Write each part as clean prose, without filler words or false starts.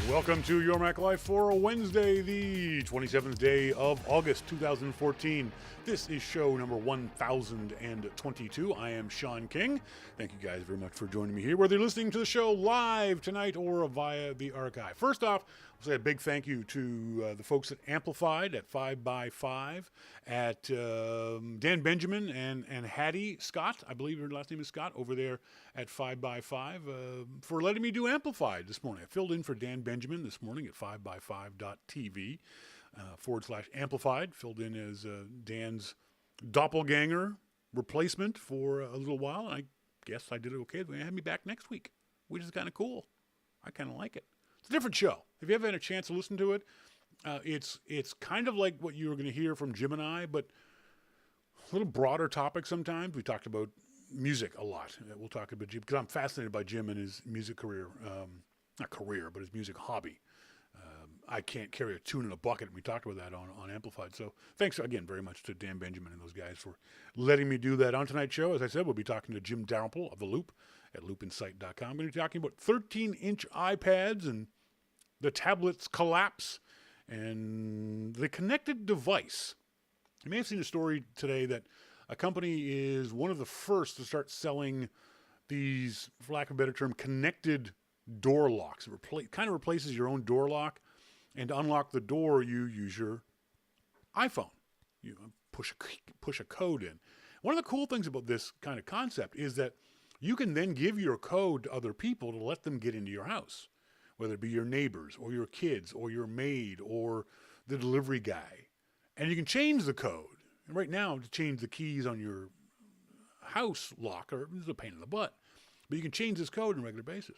Welcome to Your Mac Life for Wednesday, the 27th day of August 2014. This is show number 1022. I am Shawn King. Thank you guys very much for joining me here, whether you're listening to the show live tonight or via the archive. First off, I'll say a big thank you to the folks at Amplified at 5x5, at Dan Benjamin and Hattie Scott, I believe her last name is Scott, over there at 5x5, for letting me do Amplified this morning. I filled in for Dan Benjamin this morning at 5x5.tv /amplified, filled in as Dan's doppelganger replacement for a little while. And I guess I did it okay. They had me back next week, which is kind of cool. I kind of like it. It's a different show. If you ever had a chance to listen to it, it's kind of like what you were going to hear from Jim and I, but a little broader topic sometimes. We talked about music a lot. We'll talk about Jim, because I'm fascinated by Jim and his music career. Not career, but his music hobby. I can't carry a tune in a bucket. We talked about that on Amplified. So thanks again very much to Dan Benjamin and those guys for letting me do that on tonight's show. As I said, we'll be talking to Jim Dalrymple of The Loop at loopinsight.com. We're going to be talking about 13-inch iPads and the tablet's collapse and the connected device. You may have seen a story today that a company is one of the first to start selling these, for lack of a better term, connected door locks. It kind of replaces your own door lock. And to unlock the door, you use your iPhone. You push a code in. One of the cool things about this kind of concept is that you can then give your code to other people to let them get into your house, whether it be your neighbors or your kids or your maid or the delivery guy. And you can change the code. And right now, to change the keys on your house locker is a pain in the butt. But you can change this code on a regular basis.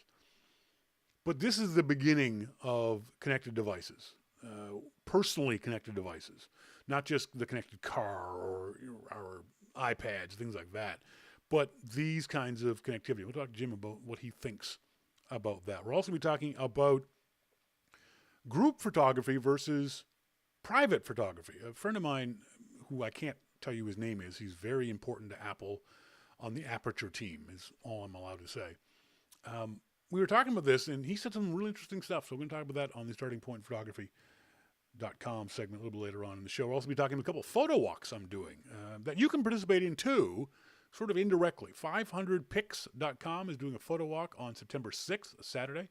But this is the beginning of connected devices, personally connected devices, not just the connected car or iPads, things like that, but these kinds of connectivity. We'll talk to Jim about what he thinks about that. We're also going to be talking about group photography versus private photography. A friend of mine, who I can't tell you his name is, he's very important to Apple on the Aperture team, is all I'm allowed to say. We were talking about this, and he said some really interesting stuff. So we're going to talk about that on the startingpointphotography.com segment a little bit later on in the show. We'll also be talking about a couple of photo walks I'm doing that you can participate in too, sort of indirectly. 500pics.com is doing a photo walk on September 6th, Saturday.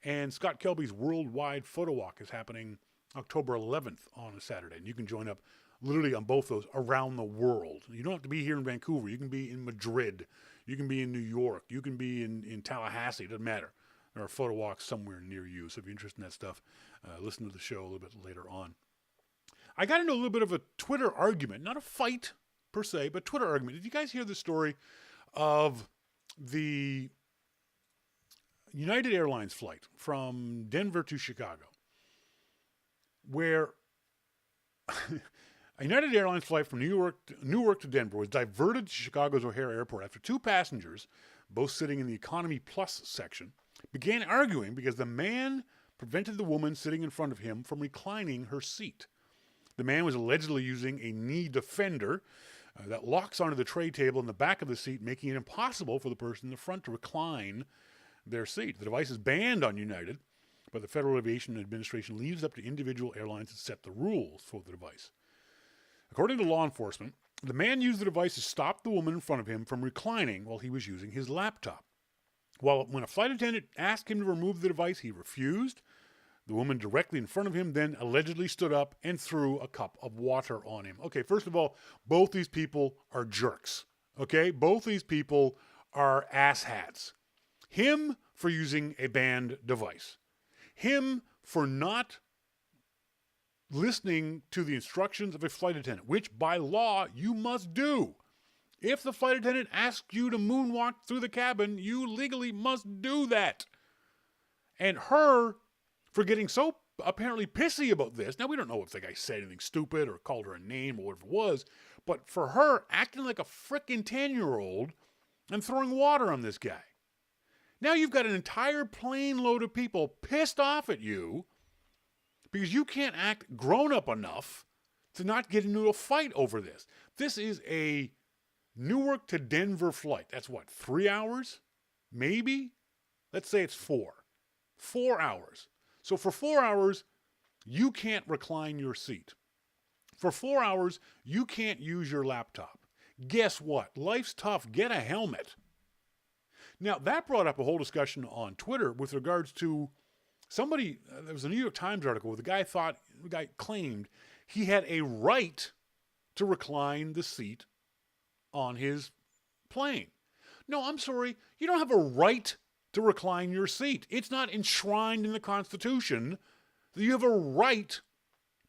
And Scott Kelby's Worldwide Photo Walk is happening October 11th on a Saturday. And you can join up literally on both those around the world. You don't have to be here in Vancouver. You can be in Madrid. You can be in New York. You can be in Tallahassee. It doesn't matter. There are photo walks somewhere near you. So if you're interested in that stuff, listen to the show a little bit later on. I got into a little bit of a Twitter argument, not a fight per se, but Twitter argument. Did you guys hear the story of the United Airlines flight from Denver to Chicago, where a United Airlines flight from Newark to Denver was diverted to Chicago's O'Hare Airport after two passengers, both sitting in the Economy Plus section, began arguing because the man prevented the woman sitting in front of him from reclining her seat. The man was allegedly using a knee defender that locks onto the tray table in the back of the seat, making it impossible for the person in the front to recline their seat. The device is banned on United, but the Federal Aviation Administration leaves up to individual airlines to set the rules for the device. According to law enforcement, the man used the device to stop the woman in front of him from reclining while he was using his laptop. When a flight attendant asked him to remove the device, he refused. The woman directly in front of him then allegedly stood up and threw a cup of water on him. Okay, first of all, both these people are jerks. Okay, both these people are asshats. Him for using a banned device. Him for not listening to the instructions of a flight attendant, which by law you must do. If the flight attendant asks you to moonwalk through the cabin, you legally must do that. And her for getting so apparently pissy about this. Now, we don't know if the guy said anything stupid or called her a name or whatever it was, but for her acting like a frickin' 10-year-old and throwing water on this guy. Now you've got an entire plane load of people pissed off at you because you can't act grown up enough to not get into a fight over this. This is a Newark to Denver flight. That's what, 3 hours? Maybe? Let's say it's 4. 4 hours. So for 4 hours, you can't recline your seat. For 4 hours, you can't use your laptop. Guess what? Life's tough. Get a helmet. Now, that brought up a whole discussion on Twitter with regards to somebody, there was a New York Times article where the guy claimed he had a right to recline the seat on his plane. No, I'm sorry. You don't have a right to recline your seat. It's not enshrined in the Constitution that you have a right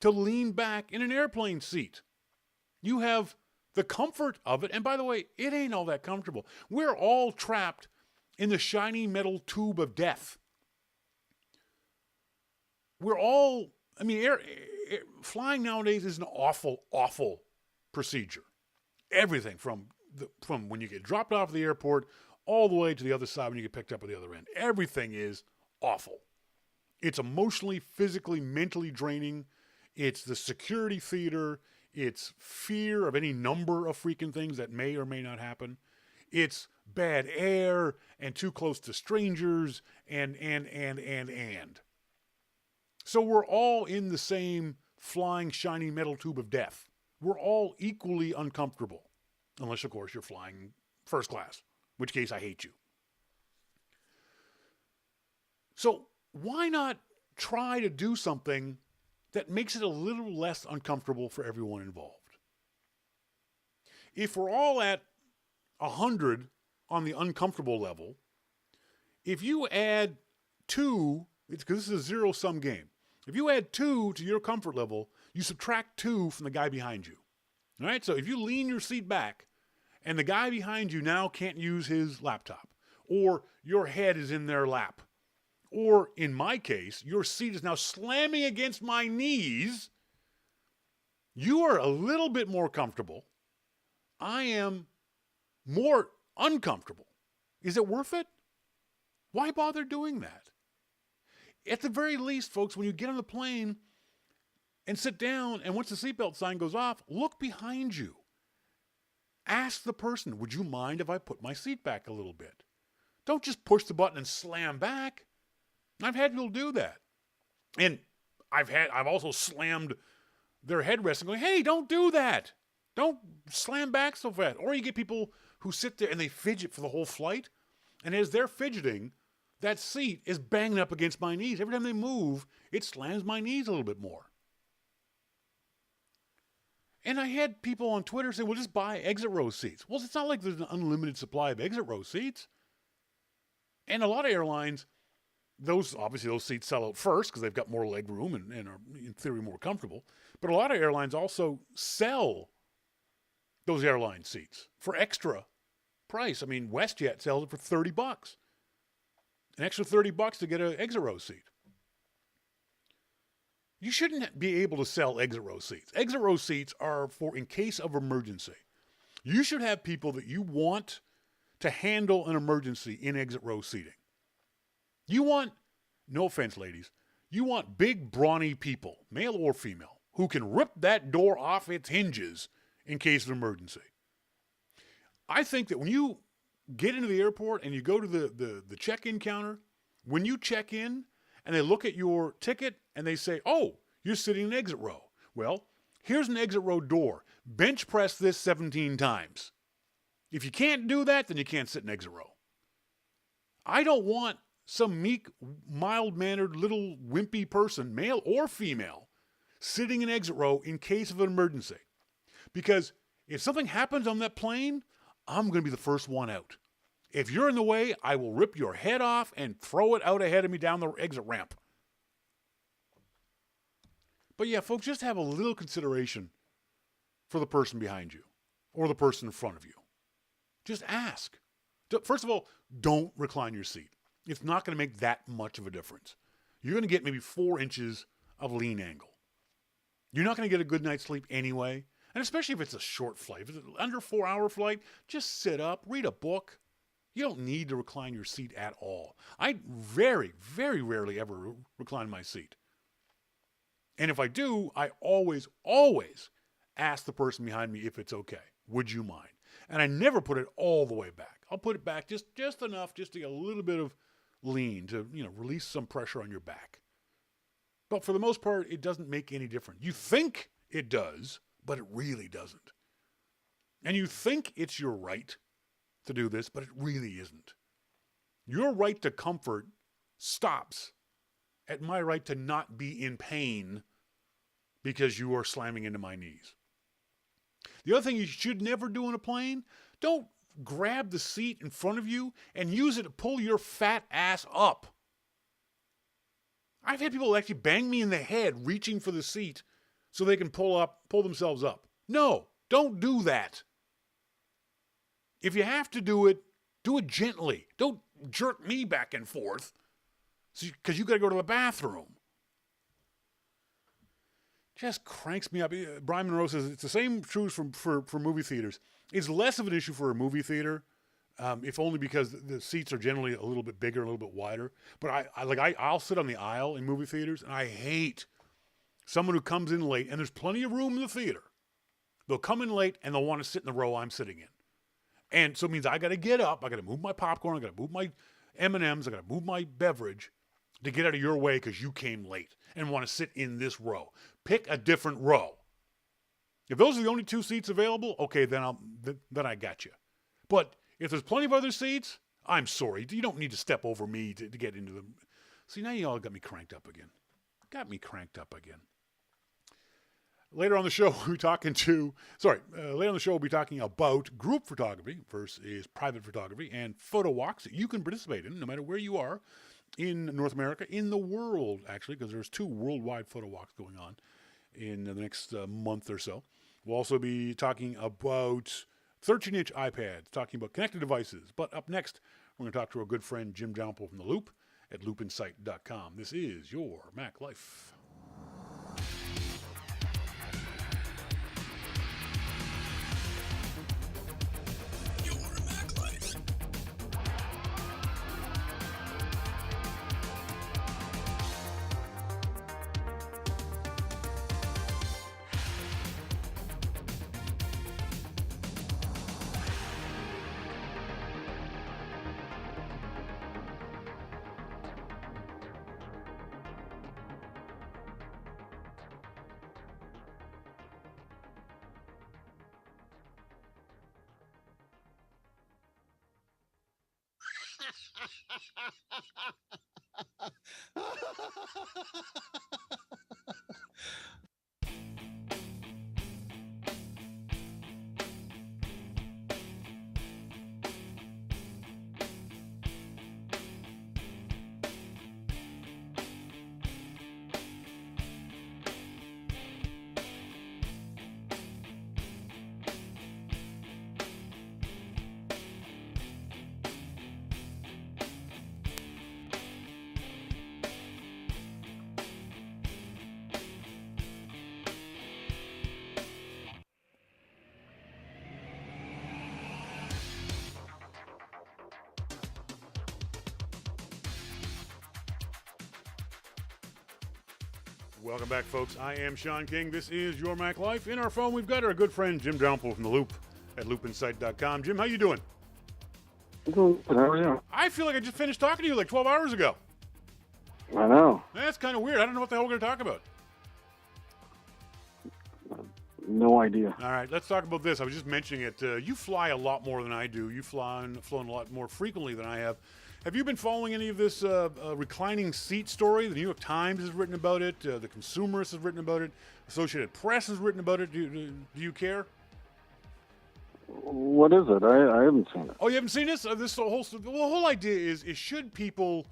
to lean back in an airplane seat. You have the comfort of it. And by the way, it ain't all that comfortable. We're all trapped in the shiny metal tube of death. We're all, flying nowadays is an awful, awful procedure. Everything from when you get dropped off at the airport all the way to the other side when you get picked up at the other end. Everything is awful. It's emotionally, physically, mentally draining. It's the security theater. It's fear of any number of freaking things that may or may not happen. It's bad air and too close to strangers and. So we're all in the same flying shiny metal tube of death. We're all equally uncomfortable. Unless, of course, you're flying first class, in which case I hate you. So why not try to do something that makes it a little less uncomfortable for everyone involved? If we're all at 100 on the uncomfortable level, if you add 2, because this is a zero-sum game. If you add 2 to your comfort level, you subtract 2 from the guy behind you. All right, so if you lean your seat back and the guy behind you now can't use his laptop, or your head is in their lap, or in my case, your seat is now slamming against my knees, you are a little bit more comfortable. I am more uncomfortable. Is it worth it? Why bother doing that? At the very least, folks, when you get on the plane and sit down, and once the seatbelt sign goes off, look behind you. Ask the person, would you mind if I put my seat back a little bit? Don't just push the button and slam back. I've had people do that. And I've also slammed their headrest and going, hey, don't do that. Don't slam back so fast. Or you get people who sit there and they fidget for the whole flight. And as they're fidgeting, that seat is banging up against my knees. Every time they move, it slams my knees a little bit more. And I had people on Twitter say, well, just buy exit row seats. Well, it's not like there's an unlimited supply of exit row seats. And a lot of airlines, those seats sell out first because they've got more leg room and are, in theory, more comfortable. But a lot of airlines also sell those airline seats for extra price. I mean, WestJet sells it for $30. An extra $30 to get an exit row seat. You shouldn't be able to sell exit row seats. Exit row seats are for in case of emergency. You should have people that you want to handle an emergency in exit row seating. You want, no offense, ladies, you want big, brawny people, male or female, who can rip that door off its hinges in case of emergency. I think that when you get into the airport and you go to the check-in counter, when you check in and they look at your ticket and they say, oh, you're sitting in an exit row. Well, here's an exit row door. Bench press this 17 times. If you can't do that, then you can't sit in exit row. I don't want some meek, mild-mannered little wimpy person, male or female, sitting in exit row in case of an emergency. Because if something happens on that plane, I'm going to be the first one out. If you're in the way, I will rip your head off and throw it out ahead of me down the exit ramp. But yeah, folks, just have a little consideration for the person behind you or the person in front of you. Just ask. First of all, don't recline your seat. It's not going to make that much of a difference. You're going to get maybe 4 inches of lean angle. You're not going to get a good night's sleep anyway. And especially if it's a short flight. If it's an under 4-hour flight, just sit up, read a book. You don't need to recline your seat at all. I very, very rarely ever recline my seat. And if I do, I always ask the person behind me if it's okay. Would you mind? And I never put it all the way back. I'll put it back just enough just to get a little bit of lean to, release some pressure on your back. But for the most part, it doesn't make any difference. You think it does, but it really doesn't. And you think it's your right to do this, but it really isn't. Your right to comfort stops at my right to not be in pain because you are slamming into my knees. The other thing you should never do on a plane, don't grab the seat in front of you and use it to pull your fat ass up. I've had people actually bang me in the head reaching for the seat so they can pull themselves up. No, don't do that. If you have to do it gently. Don't jerk me back and forth because you got to go to the bathroom. Just cranks me up. Brian Monroe says it's the same true for movie theaters. It's less of an issue for a movie theater, if only because the seats are generally a little bit bigger, a little bit wider. But I'll sit on the aisle in movie theaters, and I hate someone who comes in late, and there's plenty of room in the theater. They'll come in late, and they'll want to sit in the row I'm sitting in. And so it means I got to get up, I got to move my popcorn, I got to move my M&Ms, I got to move my beverage to get out of your way because you came late and want to sit in this row. Pick a different row. If those are the only two seats available, okay, then I got you. But if there's plenty of other seats, I'm sorry. You don't need to step over me to get into them. See, now you all got me cranked up again. Later on the show, we'll be talking about group photography versus private photography and photo walks that you can participate in no matter where you are in North America, in the world, actually, because there's 2 worldwide photo walks going on in the next month or so. We'll also be talking about 13-inch iPads, talking about connected devices. But up next, we're going to talk to our good friend Jim Dalrymple from The Loop at loopinsight.com. This is your Mac Life. Welcome back, folks. I am Shawn King. This is Your Mac Life. In our phone, we've got our good friend Jim Dalrymple from The Loop at loopinsight.com. Jim, how you doing? Good. How are you? I feel like I just finished talking to you like 12 hours ago. I know. That's kind of weird. I don't know what the hell we're going to talk about. No idea. All right, let's talk about this. I was just mentioning it. You fly a lot more than I do. You've flown a lot more frequently than I have. Have you been following any of this reclining seat story? The New York Times has written about it. The Consumerist has written about it. Associated Press has written about it. Do you care? What is it? I haven't seen it. Oh, you haven't seen this? The whole idea is should people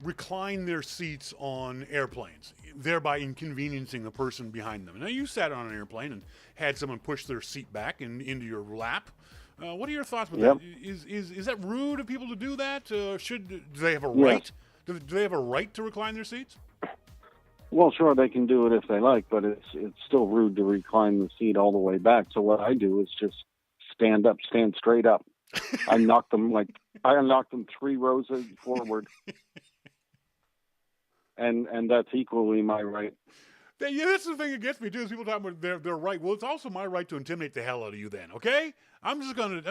recline their seats on airplanes, thereby inconveniencing the person behind them? Now, you sat on an airplane and had someone push their seat back into your lap. What are your thoughts with that? Is that rude of people to do that? Do they have a right? Do they have a right to recline their seats? Well, sure, they can do it if they like, but it's still rude to recline the seat all the way back. So what I do is just stand straight up. I knock them 3 rows forward, and that's equally my right. Yeah, that's the thing that gets me too. Is people talking about their right. Well, it's also my right to intimidate the hell out of you. Then, okay? I'm just gonna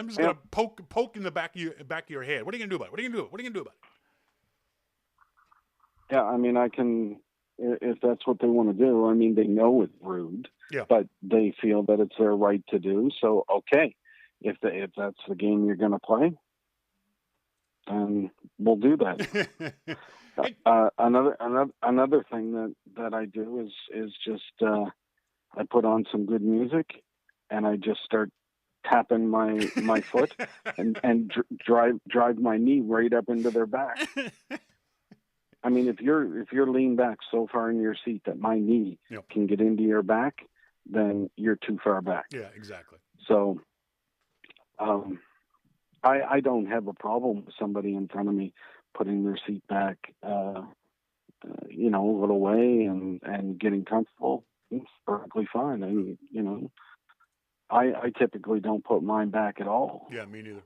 poke in the back of your head. What are you gonna do about it? What are you gonna do about it? Yeah, I mean, I can if that's what they want to do. I mean, they know it's rude, Yeah. but they feel that it's their right to do. So, okay, if that's the game you're going to play, then we'll do that. Another thing that I do is just I put on some good music, and I just start tapping my foot and drive my knee right up into their back. I mean, if you're leaned back so far in your seat that my knee can get into your back, then you're too far back. Yeah, exactly. So, I don't have a problem with somebody in front of me putting their seat back, a little way and getting comfortable. It's perfectly fine. I typically don't put mine back at all. Yeah, me neither.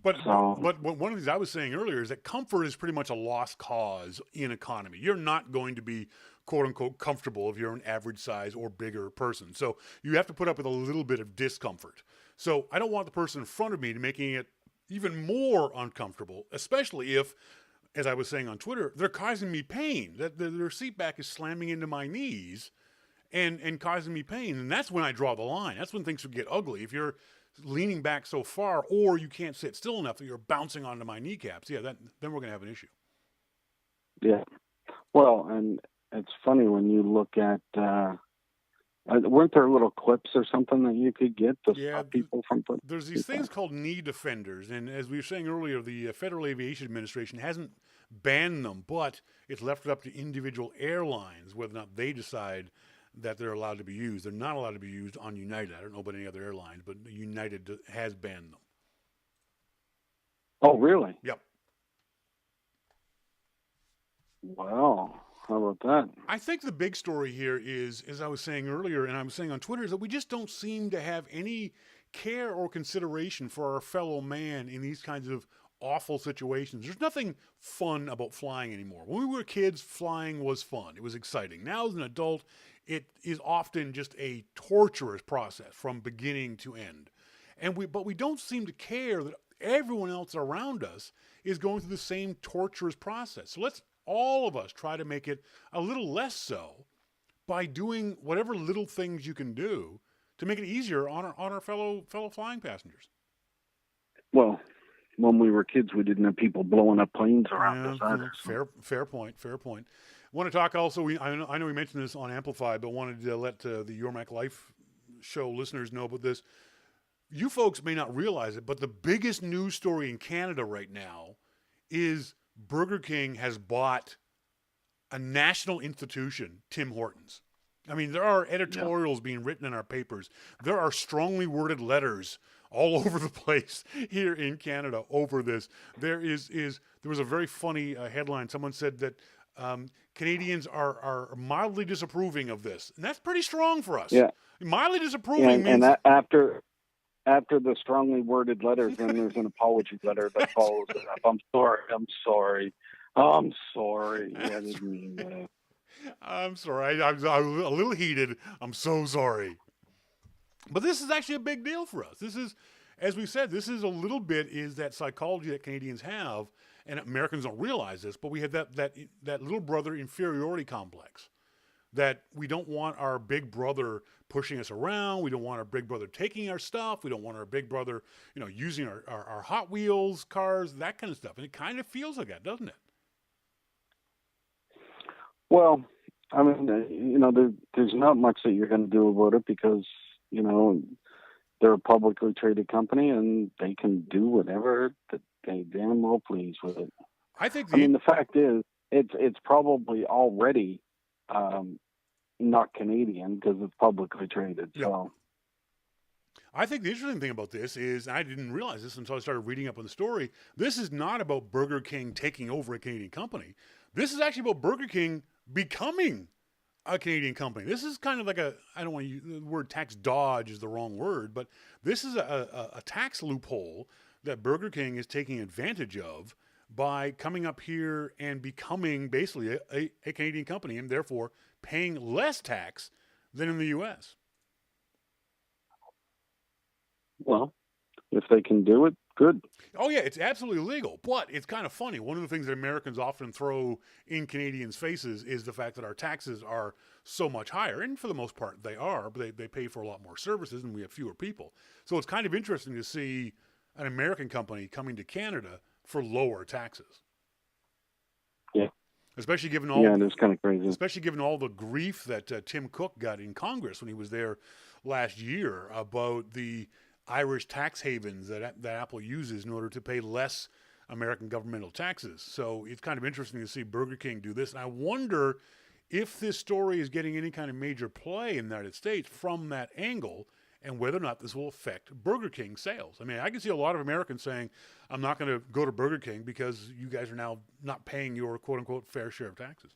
But one of the things I was saying earlier is that comfort is pretty much a lost cause in economy. You're not going to be, quote unquote, comfortable if you're an average size or bigger person. So you have to put up with a little bit of discomfort. So I don't want the person in front of me making it even more uncomfortable, especially if, as I was saying on Twitter, they're causing me pain. That their seat back is slamming into my knees and causing me pain. And that's when I draw the line. That's when things would get ugly. If you're leaning back so far, or you can't sit still enough that you're bouncing onto my kneecaps, then we're going to have an issue. Yeah. Well, and it's funny when you look at, weren't there little clips or something that you could get to stop people from putting? There's these things called knee defenders, and as we were saying earlier, the Federal Aviation Administration hasn't banned them, but it's left it up to individual airlines whether or not they decide that they're allowed to be used. They're not allowed to be used on United. I don't know about any other airlines, but United has banned them. Oh, really? Yep. Wow. How about that? I think the big story here is, as I was saying earlier, and I was saying on Twitter, is that we just don't seem to have any care or consideration for our fellow man in these kinds of awful situations. There's nothing fun about flying anymore. When we were kids, flying was fun. It was exciting. Now, as an adult, it is often just a torturous process from beginning to end. But we don't seem to care that everyone else around us is going through the same torturous process. So let's all of us try to make it a little less so by doing whatever little things you can do to make it easier on our fellow flying passengers. Well, when we were kids, we didn't have people blowing up planes around us either. Fair point. I want to talk also, I know we mentioned this on Amplify, but wanted to let the Yormac Life show listeners know about this. You folks may not realize it, but the biggest news story in Canada right now is Burger King has bought a national institution, Tim Hortons. I mean, there are editorials being written in our papers. There are strongly worded letters all over the place here in Canada over this. There was a very funny headline. Someone said that Canadians are mildly disapproving of this, and that's pretty strong for us. Yeah, mildly disapproving means. And after the strongly worded letters, then there's an apology letter that follows it up. I'm sorry. I didn't mean that. I'm sorry. I'm a little heated. I'm so sorry. But this is actually a big deal for us. This is, as we said, this is a little bit is that psychology that Canadians have, and Americans don't realize this, but we have that little brother inferiority complex. That we don't want our big brother pushing us around. We don't want our big brother taking our stuff. We don't want our big brother, using our Hot Wheels cars, that kind of stuff. And it kind of feels like that, doesn't it? Well, I mean, there's not much that you're going to do about it because, they're a publicly traded company and they can do whatever that they damn well please with it. I mean, the fact is, it's probably already not Canadian because it's publicly traded. Yep. So I think the interesting thing about this is, and I didn't realize this until I started reading up on the story, this is not about Burger King taking over a Canadian company. This is actually about Burger King becoming a Canadian company. This is kind of like I don't want to use the word tax dodge is the wrong word, but this is a tax loophole that Burger King is taking advantage of by coming up here and becoming basically a Canadian company and therefore paying less tax than in the U.S. Well, if they can do it, Good. Oh yeah, it's absolutely legal, but it's kind of funny. One of the things that Americans often throw in Canadians' faces is the fact that our taxes are so much higher, and for the most part they are, but they pay for a lot more services and we have fewer people. So it's kind of interesting to see an American company coming to Canada for lower taxes. Yeah. Especially given Yeah, it is kind of crazy. especially given all the grief that Tim Cook got in Congress when he was there last year about the Irish tax havens that Apple uses in order to pay less American governmental taxes. So it's kind of interesting to see Burger King do this. And I wonder if this story is getting any kind of major play in the United States from that angle, and whether or not this will affect Burger King sales. I mean, I can see a lot of Americans saying, I'm not going to go to Burger King because you guys are now not paying your quote unquote fair share of taxes.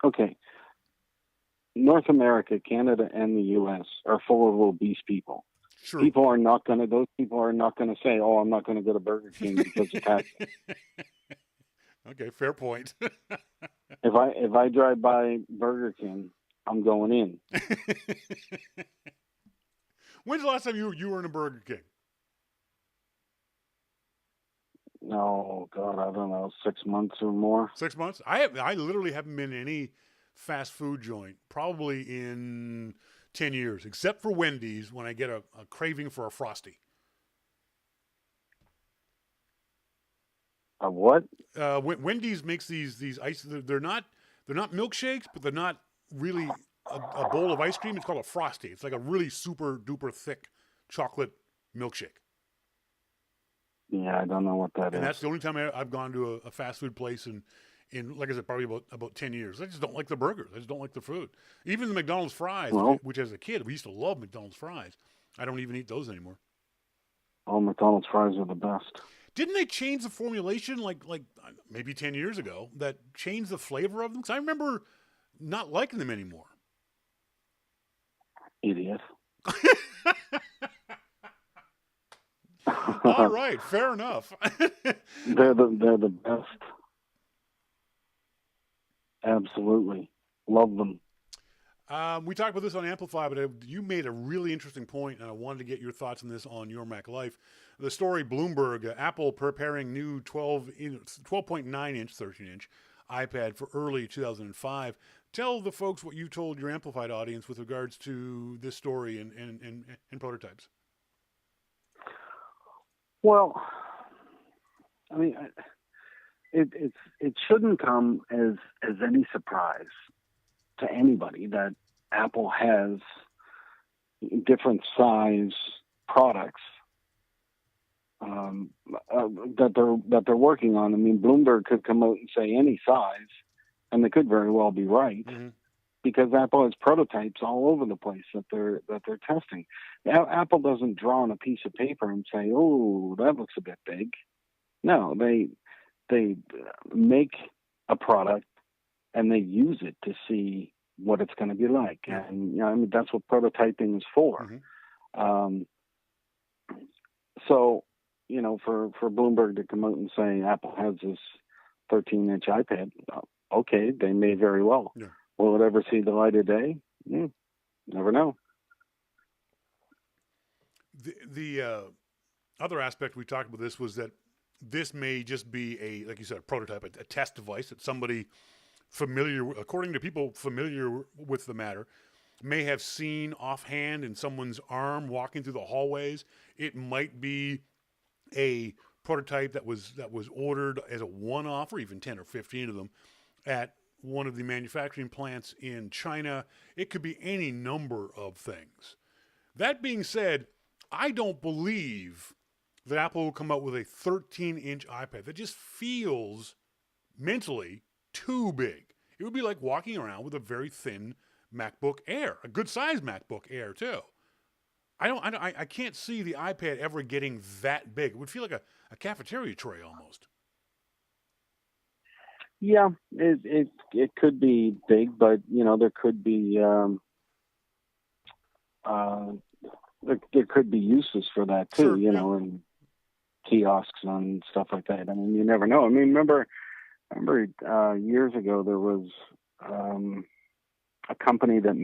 Okay. North America, Canada, and the U.S. are full of obese people. Sure. Those people are not going to say, oh, I'm not going to go to Burger King because of taxes. Okay, fair point. If I drive by Burger King, I'm going in. When's the last time you were in a Burger King? No, God, I don't know, 6 months or more. 6 months? I literally haven't been in any fast food joint probably in 10 years, except for Wendy's when I get a craving for a Frosty. A what? Wendy's makes these ice. They're not milkshakes, but they're not really a bowl of ice cream. It's called a Frosty. It's like a really super duper thick chocolate milkshake. Yeah, I don't know what that is. And that's the only time I've gone to a fast food place in like I said, probably about 10 years. I just don't like the burgers. I just don't like the food. Even the McDonald's fries, which as a kid, we used to love McDonald's fries. I don't even eat those anymore. Oh, McDonald's fries are the best. Didn't they change the formulation like maybe 10 years ago that changed the flavor of them? Because I remember not liking them anymore. Idiot. All right, fair enough. They're the best. Absolutely. Love them. We talked about this on Amplify, but you made a really interesting point, and I wanted to get your thoughts on this on Your Mac Life. The story, Bloomberg, Apple preparing new 12.9-inch, 13-inch iPad for early 2005. Tell the folks what you told your Amplified audience with regards to this story and prototypes. Well, I mean, it shouldn't come as any surprise to anybody that Apple has different size products that they're working on. I mean, Bloomberg could come out and say any size, and they could very well be right, because Apple has prototypes all over the place that they're testing. Now, Apple doesn't draw on a piece of paper and say, "Oh, that looks a bit big." No, they make a product and they use it to see what it's going to be like. And I mean, that's what prototyping is for. So, for Bloomberg to come out and say Apple has this 13-inch iPad, okay, they may very well. Yeah. Will it ever see the light of day? Never know. The other aspect we talked about this was that this may just be like you said, a prototype, a test device that somebody according to people familiar with the matter, may have seen offhand in someone's arm walking through the hallways. It might be a prototype that was ordered as a one-off, or even 10 or 15 of them, at one of the manufacturing plants in China. It could be any number of things. That being said, I don't believe that Apple will come out with a 13-inch iPad. That just feels mentally too big. It would be like walking around with a very thin MacBook Air, a good-sized MacBook Air too. I can't see the iPad ever getting that big. It would feel like a cafeteria tray almost. Yeah, it could be big, but there could be there could be uses for that too. Sure, and kiosks and stuff like that. I mean, you never know. I mean, remember years ago there was a company that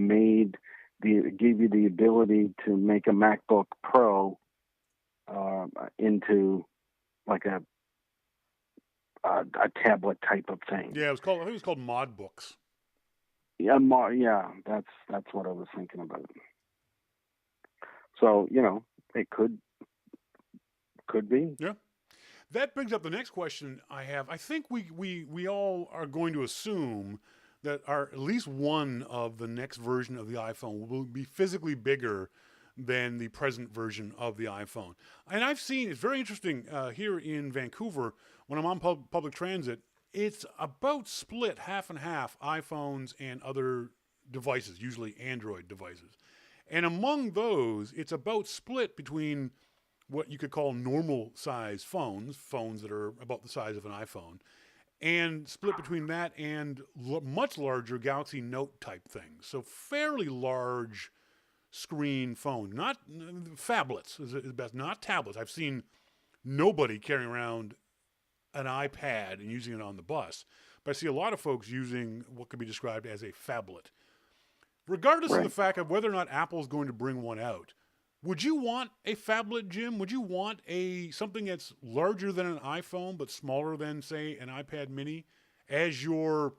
gave you the ability to make a MacBook Pro into like a tablet type of thing. Yeah, I think it was called Mod Books. Yeah, that's what I was thinking about. So, it could be. Yeah. That brings up the next question I have. I think we all are going to assume that at least one of the next version of the iPhone will be physically bigger than the present version of the iPhone. And I've seen, it's very interesting here in Vancouver, when I'm on public transit, it's about split half and half, iPhones and other devices, usually Android devices. And among those, it's about split between what you could call normal size phones that are about the size of an iPhone, and split between that and much larger Galaxy Note type things. So fairly large screen phone, not phablets is best, not tablets. I've seen nobody carrying around an iPad and using it on the bus, but I see a lot of folks using what could be described as a phablet. Regardless of the fact of whether or not Apple's going to bring one out, would you want a phablet, Jim? Would you want something that's larger than an iPhone but smaller than, say, an iPad mini as your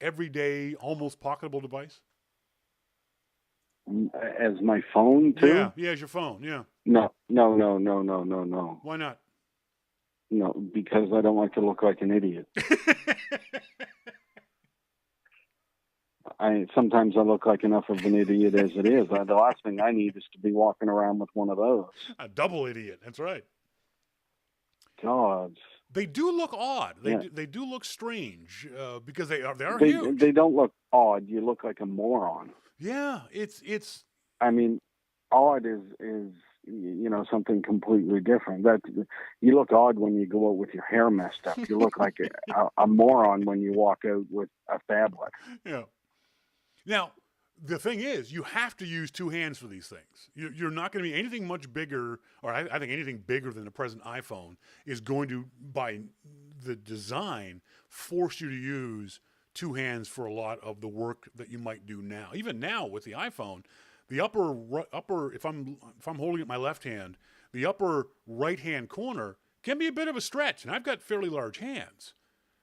everyday, almost pocketable device? As my phone, too? Yeah, as your phone, yeah. No. Why not? No, because I don't like to look like an idiot. Sometimes I look like enough of an idiot as it is. The last thing I need is to be walking around with one of those. A double idiot. That's right. God. They do look odd. They do look strange because they are huge. They don't look odd. You look like a moron. Yeah, it's. I mean, odd is something completely different. That you look odd when you go out with your hair messed up. You look like a moron when you walk out with a phablet. Yeah. Now, the thing is, you have to use two hands for these things. You're not going to be anything much bigger, or I think anything bigger than the present iPhone is going to, by the design, force you to use two hands for a lot of the work that you might do now. Even now with the iPhone, the upper if I'm holding it in my left hand, the upper right-hand corner can be a bit of a stretch, and I've got fairly large hands.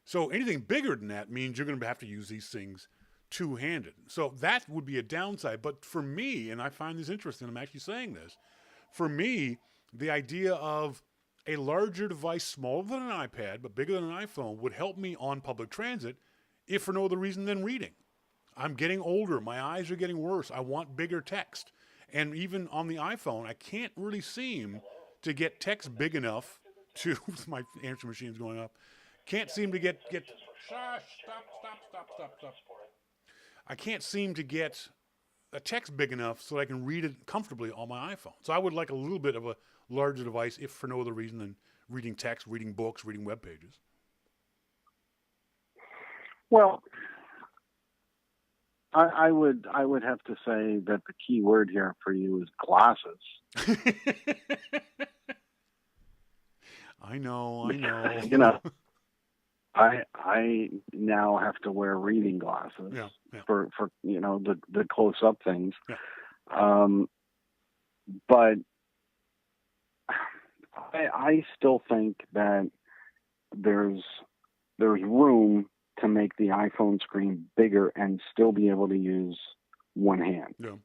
So anything bigger than that means you're going to have to use these things two-handed. So that would be a downside. But for me, and I find this interesting, I'm actually saying this, for me, the idea of a larger device, smaller than an iPad, but bigger than an iPhone, would help me on public transit, if for no other reason than reading. I'm getting older. My eyes are getting worse. I want bigger text. And even on the iPhone, I can't really seem to get text big enough to, my answer machine's going up, can't seem to get stop. I can't seem to get a text big enough so that I can read it comfortably on my iPhone. So I would like a little bit of a larger device, if for no other reason than reading text, reading books, reading web pages. Well, I would have to say that the key word here for you is glasses. I know. I now have to wear reading glasses for the close up things. Yeah. But I still think that there's room to make the iPhone screen bigger and still be able to use one hand. Yeah.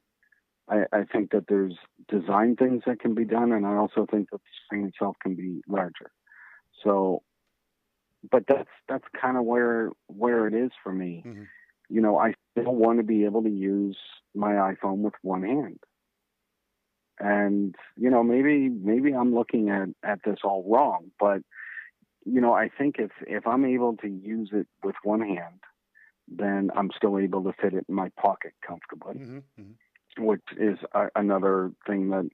I think that there's design things that can be done, and I also think that the screen itself can be larger. So, but that's kind of where it is for me. Mm-hmm. I still want to be able to use my iPhone with one hand. And, maybe I'm looking at this all wrong, but, I think if I'm able to use it with one hand, then I'm still able to fit it in my pocket comfortably, mm-hmm. Mm-hmm. which is another thing that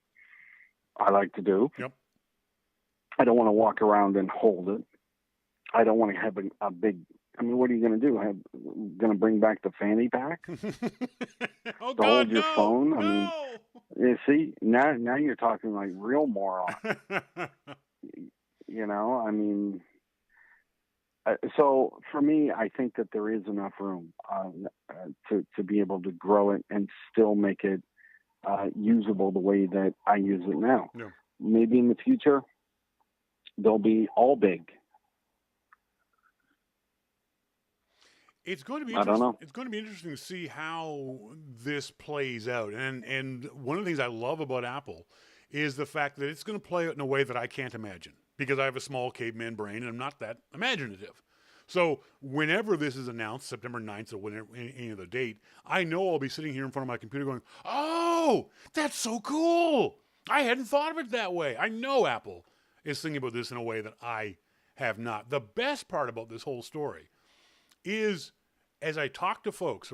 I like to do. Yep. I don't want to walk around and hold it. I don't want to have a big, what are you going to do? Going to bring back the fanny pack? Oh, to God, hold your phone? No. You see, now you're talking like real moron. So for me, I think that there is enough room to be able to grow it and still make it usable the way that I use it now. Yeah. maybe in the future, they'll be all big. It's going to be I don't know. It's going to be interesting to see how this plays out. And one of the things I love about Apple is the fact that it's going to play out in a way that I can't imagine, because I have a small caveman brain and I'm not that imaginative. So whenever this is announced, September 9th or whenever, any other date, I know I'll be sitting here in front of my computer going, oh, that's so cool. I hadn't thought of it that way. I know Apple is thinking about this in a way that I have not. The best part about this whole story is, as I talk to folks,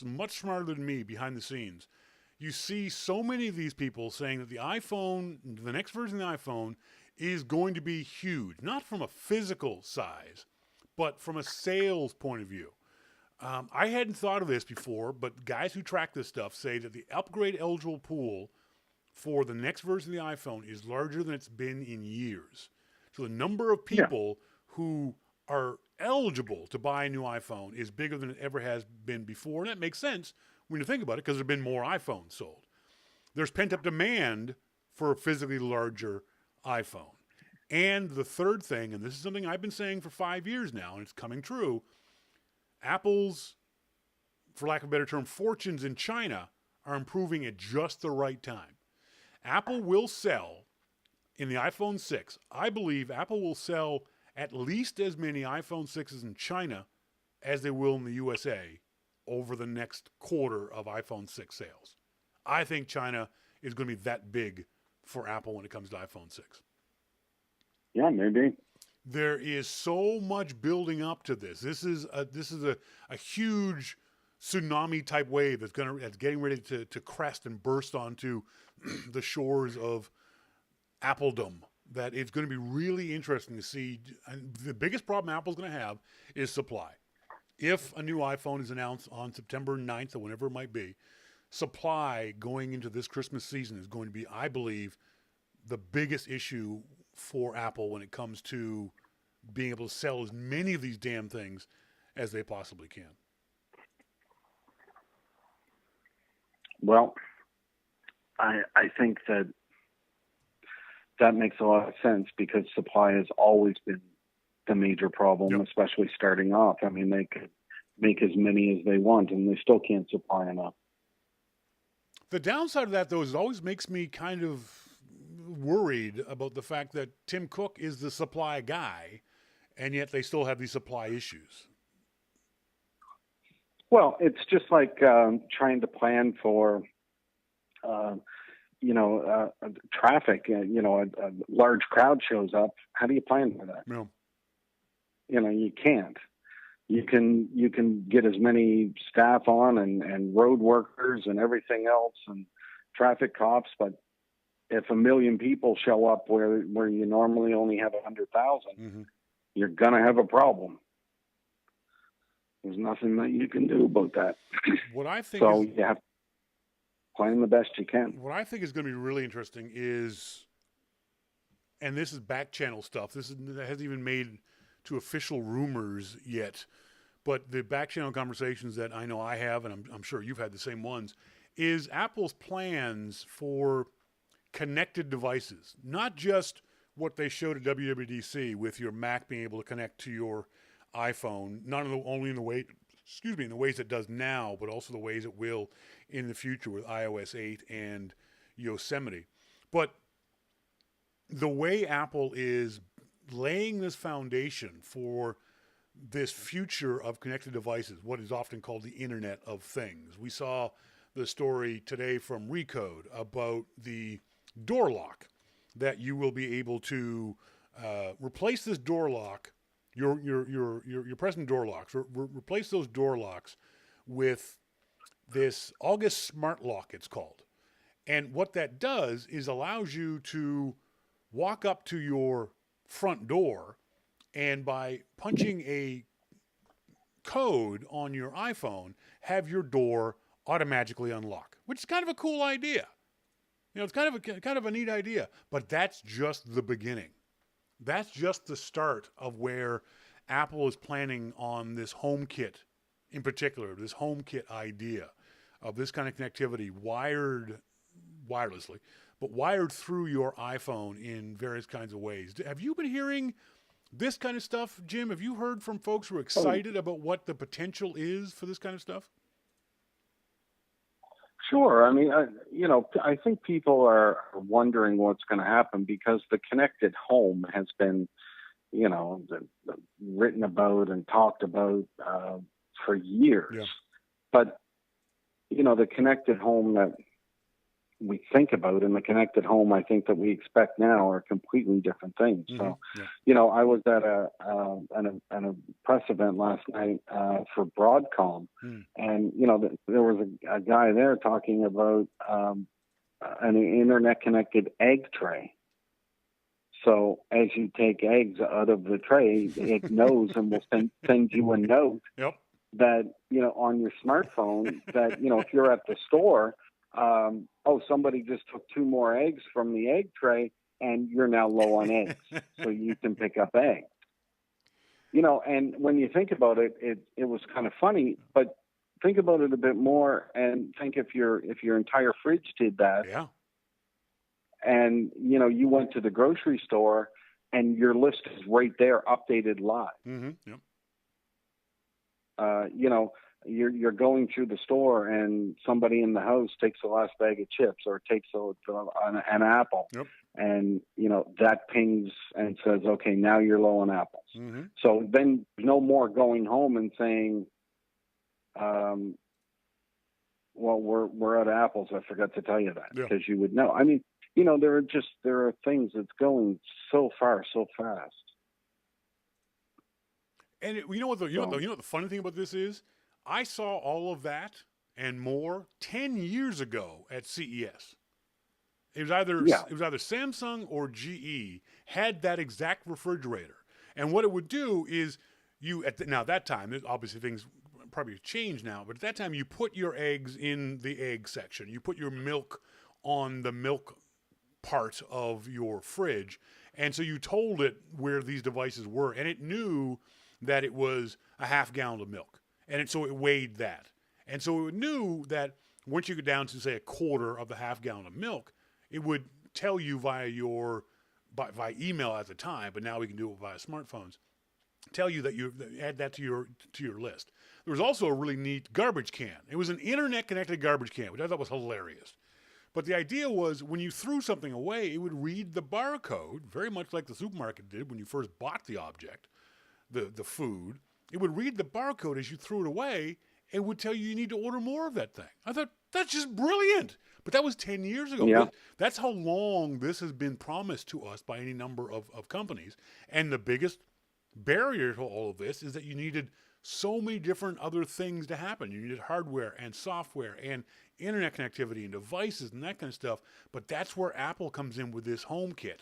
much smarter than me behind the scenes, you see so many of these people saying that the iPhone, the next version of the iPhone, is going to be huge, not from a physical size, but from a sales point of view. I hadn't thought of this before, but guys who track this stuff say that the upgrade eligible pool for the next version of the iPhone is larger than it's been in years. So the number of people who are eligible to buy a new iPhone is bigger than it ever has been before. And that makes sense when you think about it, because there have been more iPhones sold. There's pent-up demand for a physically larger iPhone. And the third thing, and this is something I've been saying for 5 years now, and it's coming true, Apple's, for lack of a better term, fortunes in China are improving at just the right time. Apple will sell, in the iPhone 6, I believe Apple will sell at least as many iPhone 6s in China as they will in the USA over the next quarter of iPhone 6 sales. I think China is going to be that big for Apple when it comes to iPhone 6. Yeah, maybe. There is so much building up to this. This is a huge tsunami type wave that's getting ready to crest and burst onto the shores of Appledom. That it's going to be really interesting to see. And the biggest problem Apple's going to have is supply. If a new iPhone is announced on September 9th or whenever it might be, supply going into this Christmas season is going to be, I believe, the biggest issue for Apple when it comes to being able to sell as many of these damn things as they possibly can. Well, I think that makes a lot of sense, because supply has always been the major problem, especially starting off. I mean, they could make as many as they want, and they still can't supply enough. The downside of that, though, is it always makes me kind of worried about the fact that Tim Cook is the supply guy, and yet they still have these supply issues. Well, it's just like trying to plan for, traffic. A large crowd shows up. How do you plan for that? No. You can't. You can get as many staff on and road workers and everything else and traffic cops, but if 1 million people show up where you normally only have 100,000, you're gonna have a problem. There's nothing that you can do about that. What I think so you have to plan the best you can. What I think is going to be really interesting is, and this is back channel stuff. That hasn't even made to official rumors yet, but the back channel conversations that I know I have, and I'm sure you've had the same ones, is Apple's plans for connected devices, not just what they showed at WWDC with your Mac being able to connect to your iPhone, not only in the ways it does now, but also the ways it will in the future with iOS 8 and Yosemite. But the way Apple is laying this foundation for this future of connected devices, what is often called the Internet of Things. We saw the story today from Recode about the door lock, that you will be able to replace this door lock, your present door locks, replace those door locks with this August Smart Lock, it's called. And what that does is allows you to walk up to your front door, and by punching a code on your iPhone, have your door automatically unlock, which is kind of a cool idea. It's kind of a neat idea, but that's just the beginning. That's just the start of where Apple is planning on this HomeKit, in particular, this HomeKit idea of this kind of connectivity wirelessly, but wired through your iPhone in various kinds of ways. Have you been hearing this kind of stuff, Jim? Have you heard from folks who are excited about what the potential is for this kind of stuff? Sure. I mean, I think people are wondering what's going to happen because the connected home has been, written about and talked about for years. Yeah. But, the connected home that we think about and the connected home I think that we expect now are completely different things. Mm-hmm. So, yeah. I was at a press event last night for Broadcom, and there was a guy there talking about an internet connected egg tray. So as you take eggs out of the tray, it knows and will send you a note Yep. that on your smartphone that if you're at the store. Somebody just took 2 more eggs from the egg tray and you're now low on eggs. So you can pick up eggs. And when you think about it, it was kind of funny, but think about it a bit more and think if your entire fridge did that. Yeah. And, you went to the grocery store and your list is right there, updated live. Mm-hmm. Yep. You're going through the store and somebody in the house takes the last bag of chips or takes an apple. Yep. And, that pings and says, okay, now you're low on apples. Mm-hmm. So then no more going home and saying, well, we're out of apples. I forgot to tell you that because you would know. I mean, there are things that's going so far, so fast. And you know what the funny thing about this is? I saw all of that and more 10 years ago at CES. It was either Samsung or GE had that exact refrigerator. And what it would do is that time, obviously things probably changed now, but at that time you put your eggs in the egg section. You put your milk on the milk part of your fridge. And so you told it where these devices were, and it knew that it was a half gallon of milk. And so it weighed that. And so it knew that once you get down to, say, a quarter of the half gallon of milk, it would tell you via email at the time, but now we can do it via smartphones, tell you that you add that to your list. There was also a really neat garbage can. It was an internet-connected garbage can, which I thought was hilarious. But the idea was when you threw something away, it would read the barcode, very much like the supermarket did when you first bought the object, the food. It would read the barcode as you threw it away and would tell you need to order more of that thing. I thought, that's just brilliant. But that was 10 years ago. Yeah. That's how long this has been promised to us by any number of companies. And the biggest barrier to all of this is that you needed so many different other things to happen. You needed hardware and software and internet connectivity and devices and that kind of stuff. But that's where Apple comes in with this HomeKit.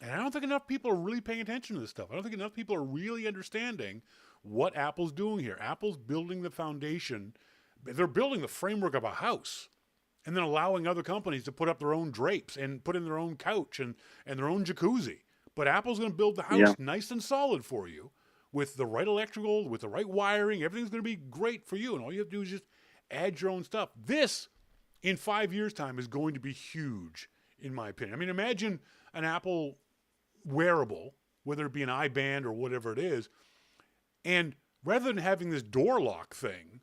And I don't think enough people are really paying attention to this stuff. I don't think enough people are really understanding what Apple's doing here. Apple's building the foundation. They're building the framework of a house and then allowing other companies to put up their own drapes and put in their own couch and their own jacuzzi. But Apple's going to build the house nice and solid for you with the right electrical, with the right wiring. Everything's going to be great for you. And all you have to do is just add your own stuff. This, in 5 years' time, is going to be huge, in my opinion. I mean, imagine an Apple wearable, whether it be an iBand or whatever it is, and rather than having this door lock thing,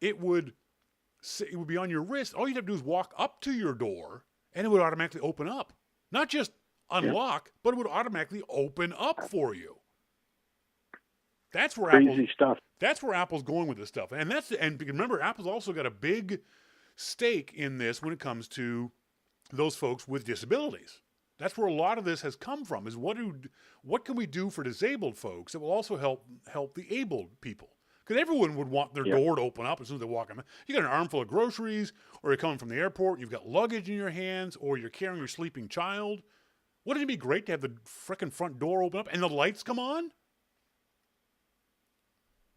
it would be on your wrist. All you'd have to do is walk up to your door, and it would automatically open up. Not just unlock, but it would automatically open up for you. That's where crazy stuff. That's where Apple's going with this stuff, and remember, Apple's also got a big stake in this when it comes to those folks with disabilities. That's where a lot of this has come from, is what can we do for disabled folks that will also help the abled people? Because everyone would want their door to open up as soon as they walk in. You got an armful of groceries, or you're coming from the airport, you've got luggage in your hands, or you're carrying your sleeping child. Wouldn't it be great to have the frickin' front door open up and the lights come on?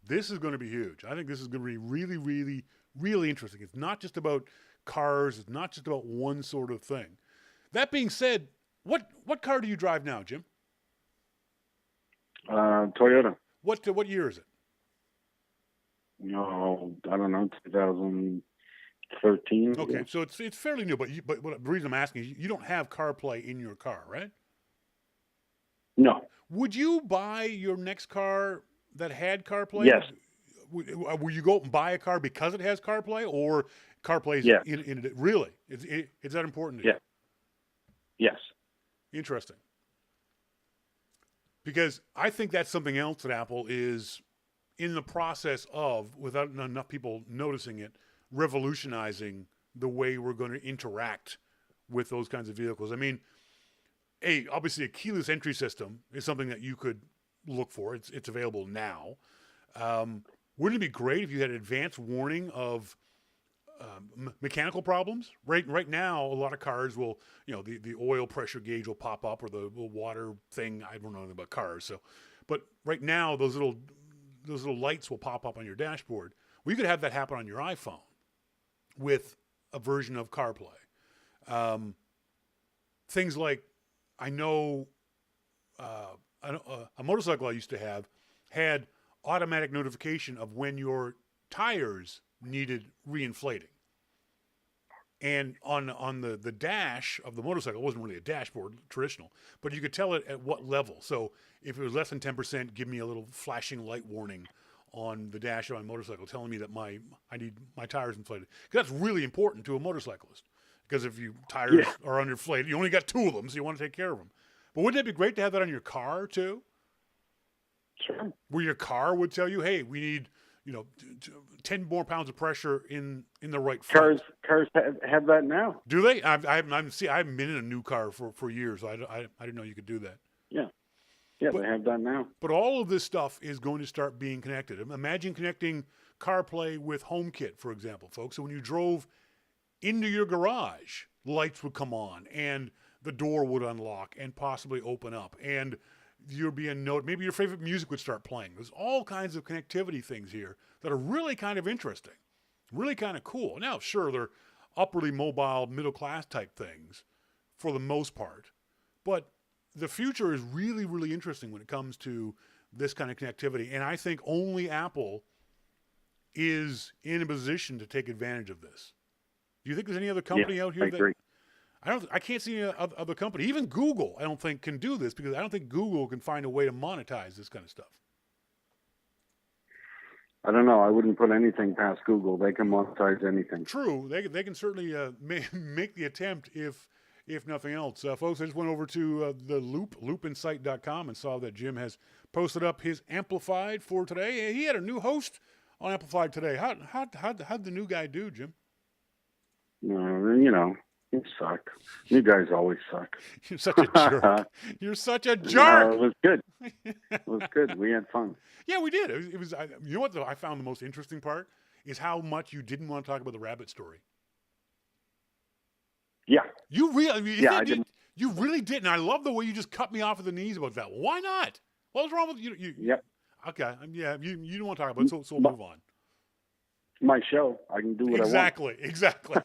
This is going to be huge. I think this is going to be really, really, really interesting. It's not just about cars. It's not just about one sort of thing. That being said, what car do you drive now, Jim? Toyota. What year is it? I don't know, 2000. 13. Okay, Yeah. so it's fairly new, but what the reason I'm asking is you don't have CarPlay in your car, right? No. Would you buy your next car that had CarPlay? Yes. Will you go out and buy a car because it has CarPlay, or CarPlay's Yes. in it? Really? Is that important to Yeah. you? Yes. Interesting. Because I think that's something else that Apple is in the process of, without enough people noticing it, revolutionizing the way we're going to interact with those kinds of vehicles. I mean, obviously a keyless entry system is something that you could look for. It's available now. Wouldn't it be great if you had advanced warning of mechanical problems? Right now, a lot of cars will, the oil pressure gauge will pop up, or the water thing. I don't know anything about cars, so, but right now those little lights will pop up on your dashboard. Well, you could have that happen on your iPhone with a version of CarPlay. Things like, I know a motorcycle I used to have had automatic notification of when your tires needed reinflating. And on the dash of the motorcycle, it wasn't really a dashboard, traditional, but you could tell it at what level. So if it was less than 10%, give me a little flashing light warning on the dash of my motorcycle telling me that I need my tires inflated. Because that's really important to a motorcyclist. Because if your tires are underinflated, you only got 2 of them, so you want to take care of them. But wouldn't it be great to have that on your car too? Sure. Where your car would tell you, hey, we need 10 more pounds of pressure in the right front. Cars have that now. Do they? I haven't been in a new car for years. So I didn't know you could do that. Yeah, they have that now. But all of this stuff is going to start being connected. Imagine connecting CarPlay with HomeKit, for example, folks. So when you drove into your garage, lights would come on and the door would unlock and possibly open up, and you'd be a note. Maybe your favorite music would start playing. There's all kinds of connectivity things here that are really kind of interesting, really kind of cool. Now, sure, they're upwardly mobile, middle class type things for the most part, but the future is really, really interesting when it comes to this kind of connectivity. And I think only Apple is in a position to take advantage of this. Do you think there's any other company out here I agree. I can't see any other company. Even Google, I don't think, can do this, because I don't think Google can find a way to monetize this kind of stuff. I don't know. I wouldn't put anything past Google. They can monetize anything. True. They can certainly make the attempt if nothing else. Folks, I just went over to the loopinsight.com, and saw that Jim has posted up his Amplified for today. He had a new host on Amplified today. How'd the new guy do, Jim? You suck. You guys always suck. You're such a jerk. You're such a jerk. No, it was good. It was good. We had fun. Yeah, we did. It was. You know what? I found the most interesting part is how much you didn't want to talk about the rabbit story. Yeah. You really. I mean, I didn't. You really did, and I love the way you just cut me off at the knees about that. Why not? What was wrong with you? Yep. Okay. Yeah. You don't want to talk about it, so we'll move on. My show. I can do what I want. Exactly.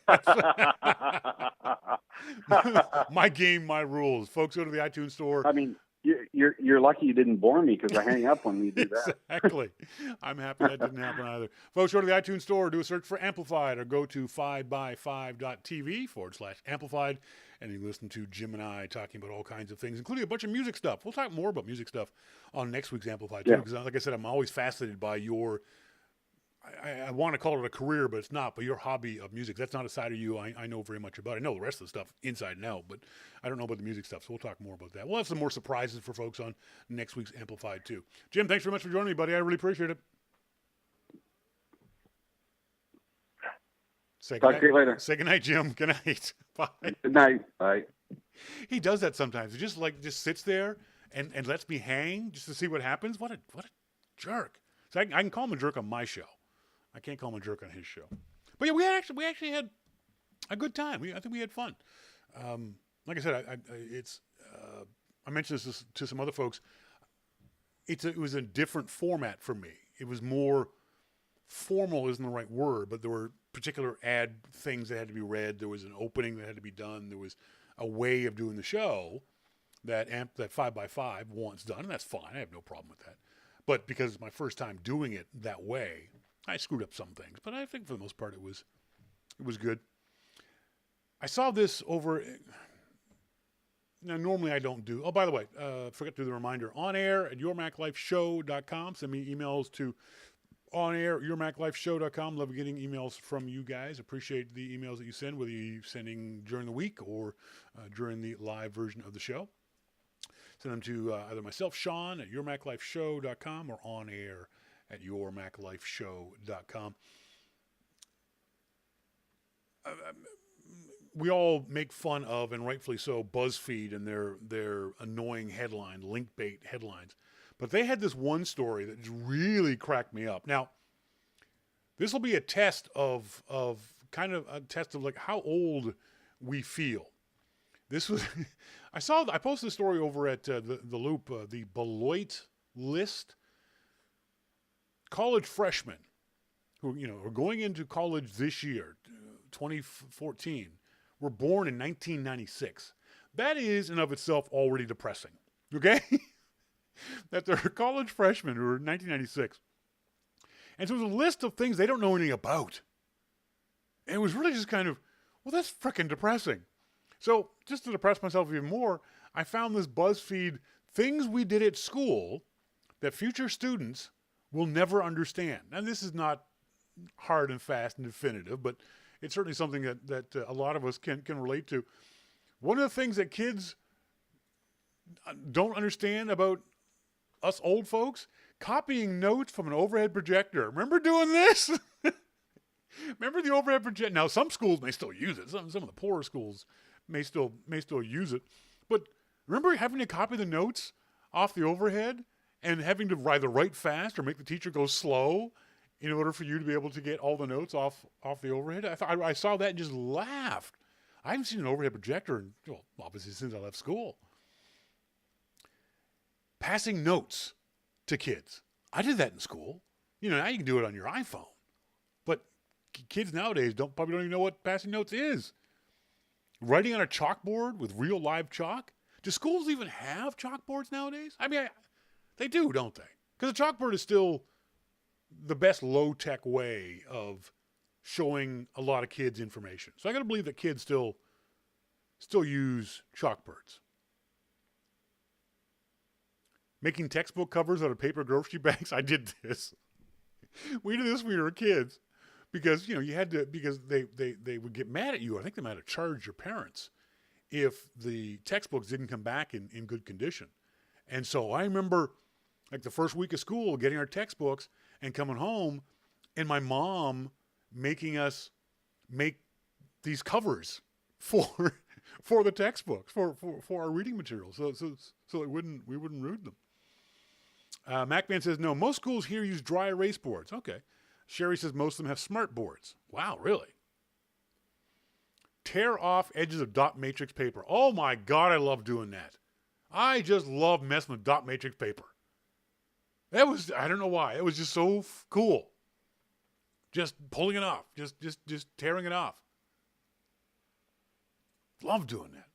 My game, my rules. Folks, go to the iTunes store. I mean, you're lucky you didn't bore me, because I hang up when you do that. Exactly. I'm happy that didn't happen either. Folks, go to the iTunes store, do a search for Amplified, or go to 5by5.tv/Amplified, and you listen to Jim and I talking about all kinds of things, including a bunch of music stuff. We'll talk more about music stuff on next week's Amplified, too, because like I said, I'm always fascinated by your... I want to call it a career, but it's not. But your hobby of music, that's not a side of you I know very much about. I know the rest of the stuff inside and out, but I don't know about the music stuff, so we'll talk more about that. We'll have some more surprises for folks on next week's Amplified, too. Jim, thanks very much for joining me, buddy. I really appreciate it. Talk to you later. Say goodnight, Jim. Good night. Bye. Good night. Bye. He does that sometimes. He just sits there and lets me hang just to see what happens. What a jerk. So I can call him a jerk on my show. I can't call him a jerk on his show. But yeah, we actually had a good time. I think we had fun. Like I said, I mentioned this to some other folks. It was a different format for me. It was more formal, isn't the right word, but there were particular ad things that had to be read. There was an opening that had to be done. There was a way of doing the show that 5x5 wants done, and that's fine. I have no problem with that. But because it's my first time doing it that way, I screwed up some things. But I think for the most part, it was It was good. I saw this over. Now, normally I don't do. Oh, by the way, forgot to do the reminder. On air at yourmaclifeshow.com. Send me emails to on air at yourmaclifeshow.com. Love getting emails from you guys. Appreciate the emails that you send, whether you're sending during the week or during the live version of the show. Send them to either myself, Shawn, at yourmaclifeshow.com or on air at yourmaclifeshow.com. We all make fun of, and rightfully so, BuzzFeed and their annoying headline, link bait headlines. But they had this one story that really cracked me up. Now, this will be a test of kind of a test of like how old we feel. This was, I posted a story over at the Loop, the Beloit list. College freshmen who are going into college this year, 2014, were born in 1996. That is in of itself already depressing. Okay, that they're college freshmen who are 1996, and so it was a list of things they don't know anything about. And it was really just kind of, well, that's freaking depressing. So just to depress myself even more, I found this BuzzFeed things we did at school that future students will never understand. And this is not hard and fast and definitive, but it's certainly something that a lot of us can relate to. One of the things that kids don't understand about us old folks, copying notes from an overhead projector. Remember doing this? Remember the overhead projector? Now, some schools may still use it. Some of the poorer schools may still use it. But remember having to copy the notes off the overhead and having to either write fast or make the teacher go slow in order for you to be able to get all the notes off the overhead? I saw that and just laughed. I haven't seen an overhead projector in, well, obviously since I left school. Passing notes to kids. I did that in school. Now you can do it on your iPhone. But kids nowadays probably don't even know what passing notes is. Writing on a chalkboard with real live chalk. Do schools even have chalkboards nowadays? I mean, they do, don't they? Because a chalkboard is still the best low-tech way of showing a lot of kids information. So I got to believe that kids still use chalkboards. Making textbook covers out of paper grocery bags. I did this. We did this when we were kids because, you had to, because they would get mad at you. I think they might have charged your parents if the textbooks didn't come back in good condition. And so I remember like the first week of school getting our textbooks and coming home and my mom making us make these covers for the textbooks, for our reading materials, so that we wouldn't read them. Macman says, no, most schools here use dry erase boards. Okay. Sherry says most of them have smart boards. Wow, really? Tear off edges of dot matrix paper. Oh my God, I love doing that. I just love messing with dot matrix paper. That was, I don't know why. It was just so cool. Just pulling it off. Just tearing it off. Love doing that.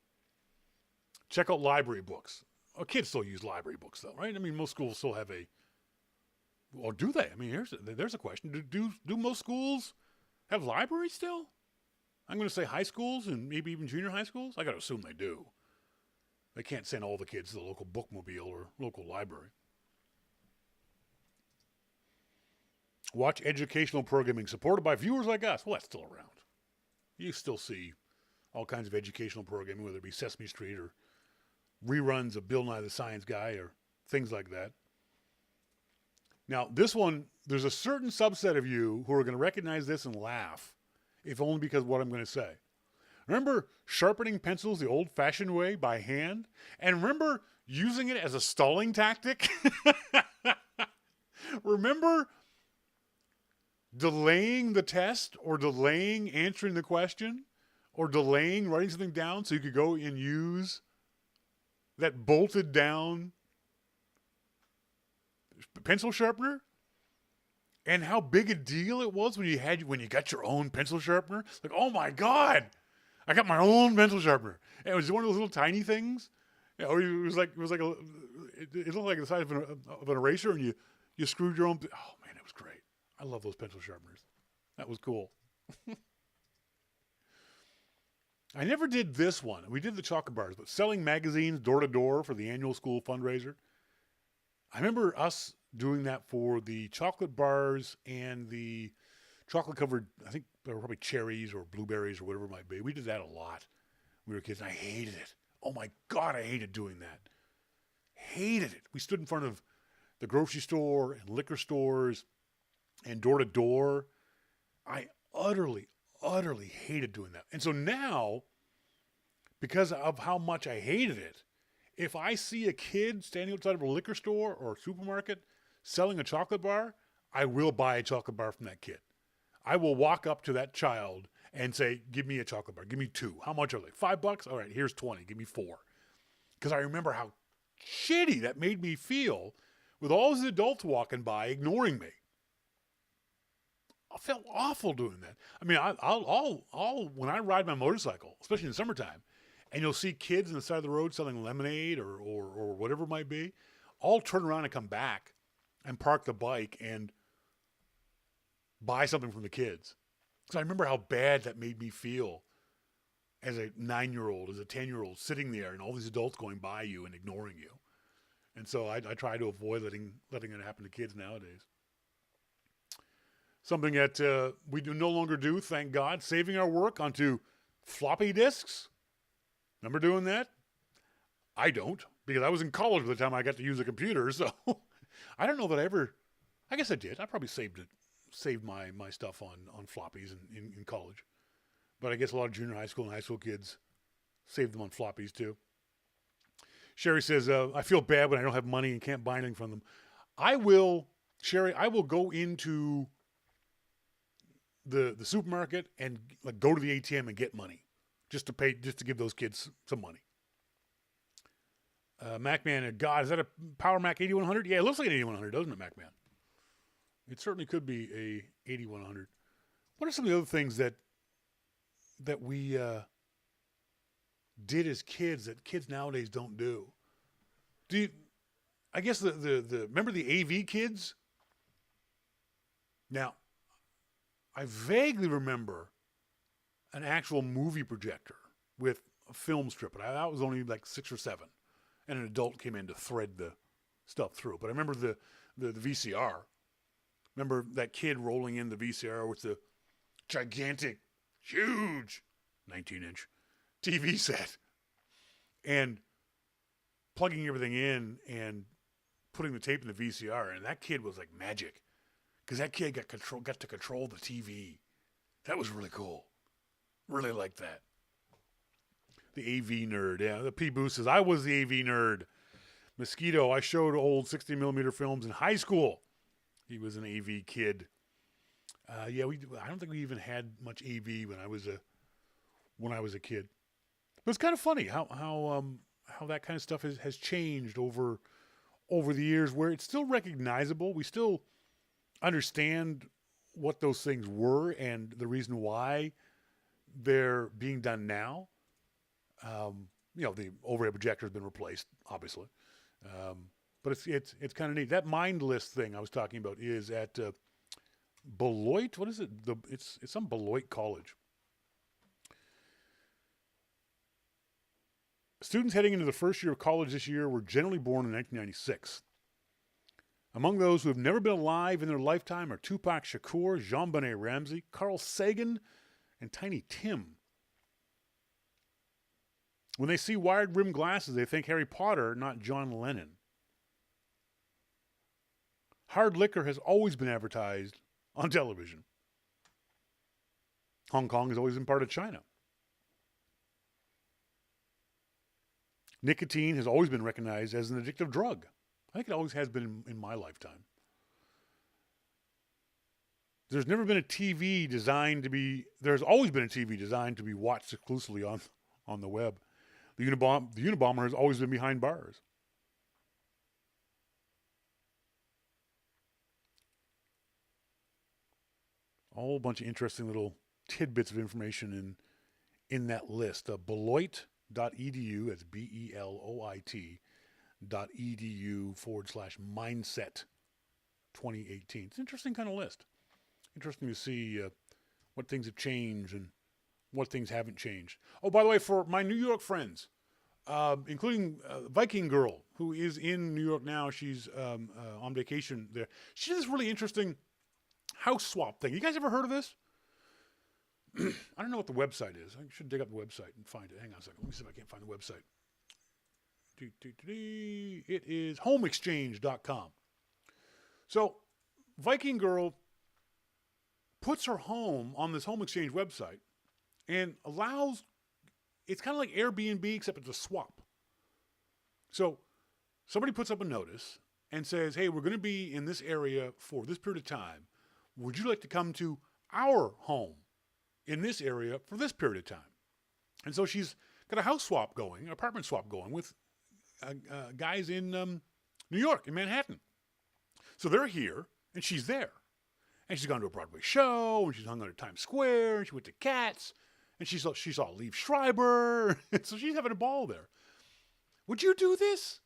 Check out library books. Oh, kids still use library books though, right? I mean, most schools still have or do they? I mean, there's a question. Do most schools have libraries still? I'm going to say high schools and maybe even junior high schools. I got to assume they do. They can't send all the kids to the local bookmobile or local library. Watch educational programming supported by viewers like us. Well, that's still around. You still see all kinds of educational programming, whether it be Sesame Street or reruns of Bill Nye the Science Guy or things like that. Now, this one, there's a certain subset of you who are going to recognize this and laugh, if only because of what I'm going to say. Remember sharpening pencils the old-fashioned way by hand? And remember using it as a stalling tactic? Remember delaying the test or delaying answering the question or delaying writing something down so you could go and use that bolted down pencil sharpener? And how big a deal it was when you got your own pencil sharpener? Like, oh my God, I got my own pencil sharpener. And it was one of those little tiny things. It looked like the size of an eraser, and you screwed your own. Oh man, it was great. I love those pencil sharpeners. That was cool. I never did this one. We did the chocolate bars, but selling magazines door to door for the annual school fundraiser. I remember us doing that for the chocolate bars and the chocolate covered, I think they were probably cherries or blueberries or whatever it might be. We did that a lot when we were kids, and I hated it. Oh my God, I hated doing that. Hated it. We stood in front of the grocery store and liquor stores and door to door. I utterly, utterly hated doing that. And so now, because of how much I hated it, if I see a kid standing outside of a liquor store or a supermarket selling a chocolate bar, I will buy a chocolate bar from that kid. I will walk up to that child and say, give me a chocolate bar. Give me 2. How much are they? $5? All right, here's 20. Give me 4. Because I remember how shitty that made me feel with all these adults walking by ignoring me. I felt awful doing that. I mean, I'll when I ride my motorcycle, especially in the summertime, and you'll see kids on the side of the road selling lemonade or whatever it might be, I'll turn around and come back and park the bike and buy something from the kids. Because I remember how bad that made me feel as a 9-year-old, as a 10-year-old, sitting there and all these adults going by you and ignoring you. And so I try to avoid letting it happen to kids nowadays. Something that we do no longer do, thank God, saving our work onto floppy disks. Remember doing that? I don't, because I was in college by the time I got to use a computer, so I don't know that I ever, I guess I did. I probably saved my stuff on floppies in college. But I guess a lot of junior high school and high school kids saved them on floppies too. Sherry says, I feel bad when I don't have money and can't buy anything from them. Sherry, I will go into the supermarket and like go to the ATM and get money just to give those kids some money. MacMan, God, is that a Power Mac 8100? Yeah, it looks like an 8100, doesn't it, MacMan? It certainly could be a 8100. What are some of the other things that we did as kids that kids nowadays don't do? I guess the remember the AV kids? Now, I vaguely remember an actual movie projector with a film strip, but I was only like 6 or 7, and an adult came in to thread the stuff through. But I remember the VCR. Remember that kid rolling in the VCR with the gigantic, huge 19-inch TV set and plugging everything in and putting the tape in the VCR. And that kid was like magic because that kid got to control the TV. That was really cool. Really liked that. The AV nerd. Yeah, the P. Boo says, I was the AV nerd. Mosquito, I showed old 60mm films in high school. He was an AV kid. I don't think we even had much AV when I was a kid. But it's kind of funny how that kind of stuff has changed over the years, where it's still recognizable. We still understand what those things were and the reason why they're being done now. The overhead projector has been replaced, obviously. But it's kind of neat. That Mindless thing I was talking about is at Beloit. What is it? It's some Beloit college. Students heading into the first year of college this year were generally born in 1996. Among those who have never been alive in their lifetime are Tupac Shakur, Jean-Benet Ramsey, Carl Sagan, and Tiny Tim. When they see wired rim glasses, they think Harry Potter, not John Lennon. Hard liquor has always been advertised on television. Hong Kong has always been part of China. Nicotine has always been recognized as an addictive drug. I think it always has been in my lifetime. There's always been a TV designed to be watched exclusively on the web. The Unabomber has always been behind bars. A whole bunch of interesting little tidbits of information in that list. Beloit.edu, that's BELOIT.edu/mindset 2018. It's an interesting kind of list. Interesting to see what things have changed and what things haven't changed. Oh, by the way, for my New York friends, including Viking Girl, who is in New York now, she's on vacation there. She did this really interesting house swap thing. You guys ever heard of this? I don't know what the website is. I should dig up the website and find it. Hang on a second. Let me see if I can't find the website. It is homeexchange.com. So, Viking Girl puts her home on this home exchange website and allows, it's kind of like Airbnb, except it's a swap. So, somebody puts up a notice and says, hey, we're going to be in this area for this period of time. Would you like to come to our home in this area for this period of time? And so she's got a house swap going, an apartment swap going with guys in New York, in Manhattan. So they're here, and she's there. And she's gone to a Broadway show, and she's hung out at Times Square, and she went to Cats, and she saw Liev Schreiber. So she's having a ball there. Would you do this?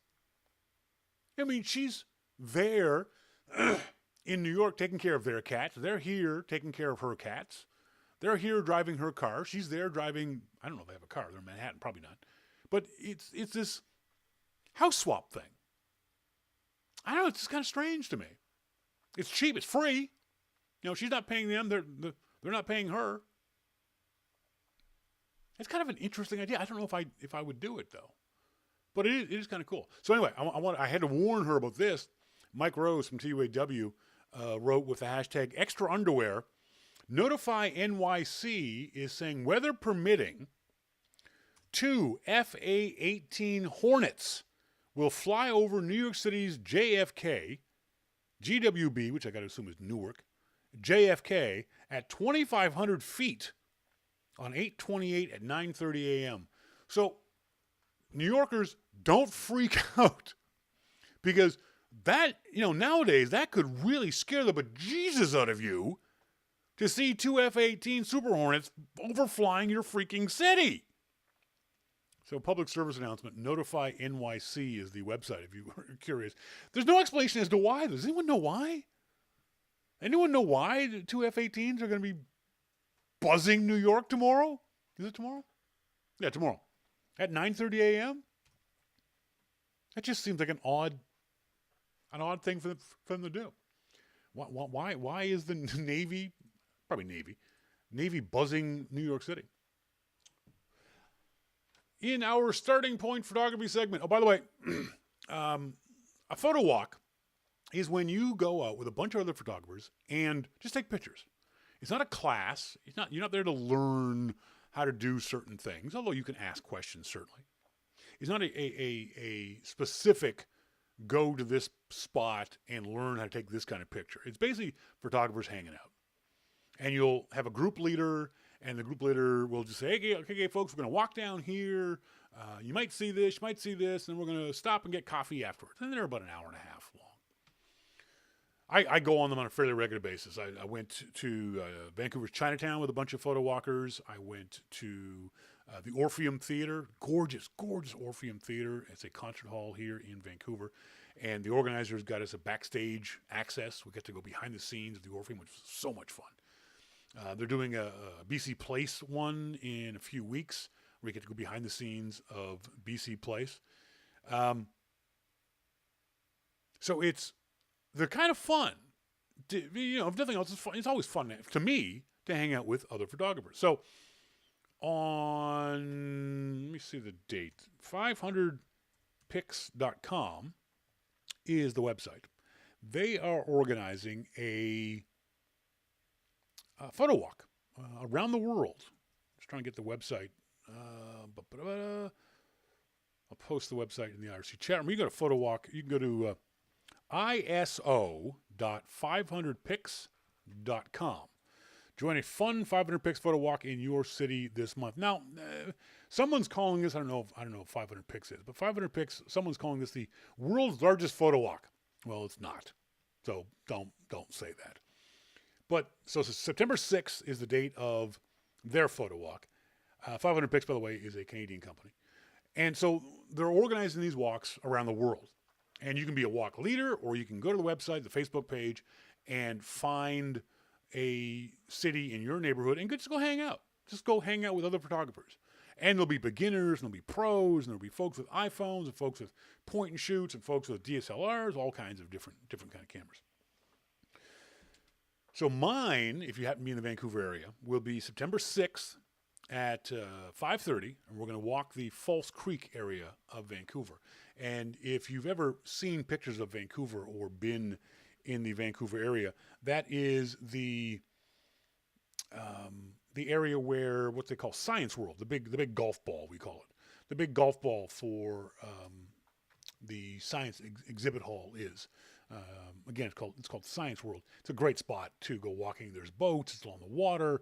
I mean, she's there in New York taking care of their cats. They're here taking care of her cats. They're here driving her car. She's there driving, I don't know if they have a car. They're in Manhattan, probably not. But it's this house swap thing. I don't know, it's just kind of strange to me. It's cheap, it's free. You know, she's not paying them, they're not paying her. It's kind of an interesting idea. I don't know if I would do it though. But it is kind of cool. So anyway, I had to warn her about this. Mike Rose from TUAW wrote with the hashtag extra underwear. Notify NYC is saying, weather permitting, 2 FA-18 Hornets will fly over New York City's JFK, GWB, which I got to assume is Newark, JFK, at 2,500 feet on 8/28 at 9:30 a.m. So, New Yorkers, don't freak out, because that, nowadays, that could really scare the bejesus out of you to see 2 F-18 Super Hornets overflying your freaking city. So, public service announcement, Notify NYC is the website if you are curious. There's no explanation as to why. Does anyone know why? Anyone know why the 2 F-18s are going to be buzzing New York tomorrow? Is it tomorrow? Yeah, tomorrow. At 9:30 a.m.? That just seems like an odd thing for them to do. Why is the Navy, probably Navy buzzing New York City? In our starting point photography segment, oh, by the way, a photo walk is when you go out with a bunch of other photographers and just take pictures. It's not a class. You're not there to learn how to do certain things, although you can ask questions, certainly. It's not a specific go to this spot and learn how to take this kind of picture. It's basically photographers hanging out. And you'll have a group leader, and the group leader will just say, hey, okay, folks, we're going to walk down here. You might see this, and we're going to stop and get coffee afterwards. And they're about an hour and a half long. I go on them on a fairly regular basis. I went to Vancouver's Chinatown with a bunch of photo walkers. I went to the Orpheum Theater, gorgeous Orpheum Theater. It's a concert hall here in Vancouver. And the organizers got us a backstage access. We got to go behind the scenes of the Orpheum, which was so much fun. They're doing a BC Place one in a few weeks, where you get to go behind the scenes of BC Place. So they're kind of fun. If nothing else, it's fun. It's always fun to me to hang out with other photographers. So let me see the date, 500pics.com is the website. They are organizing a photo walk around the world. Just trying to get the website. I'll post the website in the IRC chat room. You go to photo walk. You can go to iso.500pics.com. Join a fun 500 pics photo walk in your city this month. Now, someone's calling this, I don't know if 500 pics is, but 500 pics, someone's calling this the world's largest photo walk. Well, it's not. So don't say that. But so September 6th is the date of their photo walk. 500 Pics, by the way, is a Canadian company. And so they're organizing these walks around the world. And you can be a walk leader, or you can go to the website, the Facebook page, and find a city in your neighborhood and just go hang out. Just go hang out with other photographers. And there'll be beginners, and there'll be pros, and there'll be folks with iPhones, and folks with point and shoots, and folks with DSLRs, all kinds of different kind of cameras. So mine, if you happen to be in the Vancouver area, will be September 6th at 5:30, and we're going to walk the False Creek area of Vancouver. And if you've ever seen pictures of Vancouver or been in the Vancouver area, that is the area where what they call Science World, the big golf ball, we call it, the big golf ball for the science exhibit hall is. Again, it's called Science World. It's a great spot to go walking. There's boats. It's along the water.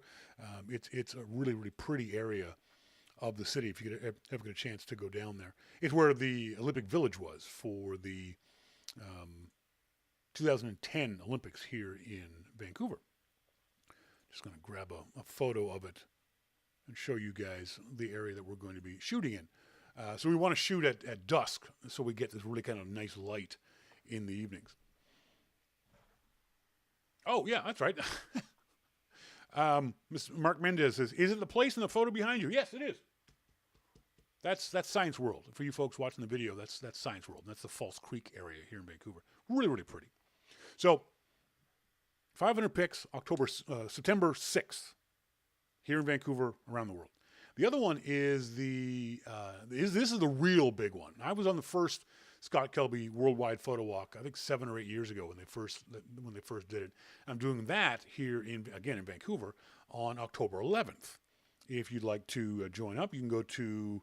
It's a really, really pretty area of the city if you ever get a chance to go down there. It's where the Olympic Village was for the 2010 Olympics here in Vancouver. Just going to grab a photo of it and show you guys the area that we're going to be shooting in. So we want to shoot at dusk so we get this really kind of nice light in the evenings. Oh, yeah, that's right. Mr. Mark Mendez says, is it the place in the photo behind you? Yes, it is. That's Science World. For you folks watching the video, that's Science World. That's the False Creek area here in Vancouver. Really, really pretty. So 500 pics, September 6th, here in Vancouver, around the world. The other one is this is the real big one. I was on the first Scott Kelby Worldwide Photo Walk, I think 7 or 8 years ago when they first did it. I'm doing that here in Vancouver on October 11th. If you'd like to join up, you can go to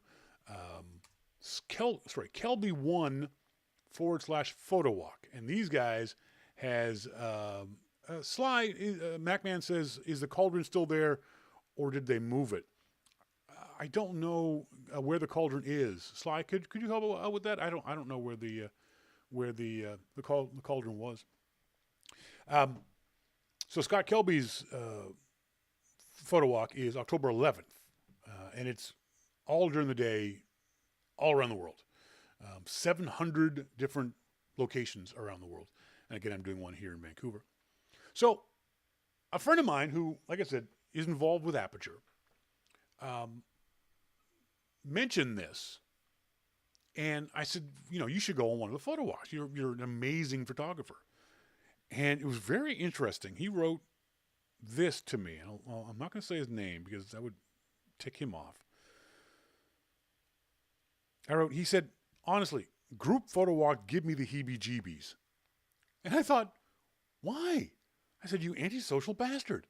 Kelby1/photo walk, and these guys has Sly, Macman says, is the cauldron still there, or did they move it? I don't know where the cauldron is. Sly, could you help out with that? I don't know where the cauldron was. So Scott Kelby's photo walk is October 11th, and it's all during the day, all around the world. 700 different locations around the world. And again, I'm doing one here in Vancouver. So a friend of mine who, like I said, is involved with Aperture, mentioned this, and I said, you should go on one of the photo walks. You're an amazing photographer. And it was very interesting. He wrote this to me. I'm not going to say his name because that would tick him off. He said, honestly, group photo walk give me the heebie-jeebies. And I thought, why? I said, you antisocial bastard.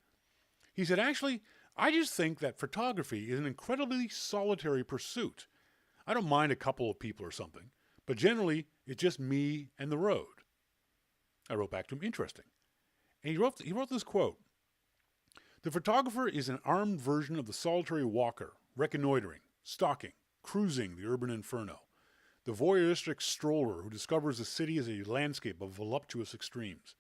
He said, actually, I just think that photography is an incredibly solitary pursuit. I don't mind a couple of people or something, but generally it's just me and the road. I wrote back to him, interesting. And he wrote this quote. The photographer is an armed version of the solitary walker, reconnoitering, stalking, cruising the urban inferno. The voyeuristic stroller who discovers the city as a landscape of voluptuous extremes.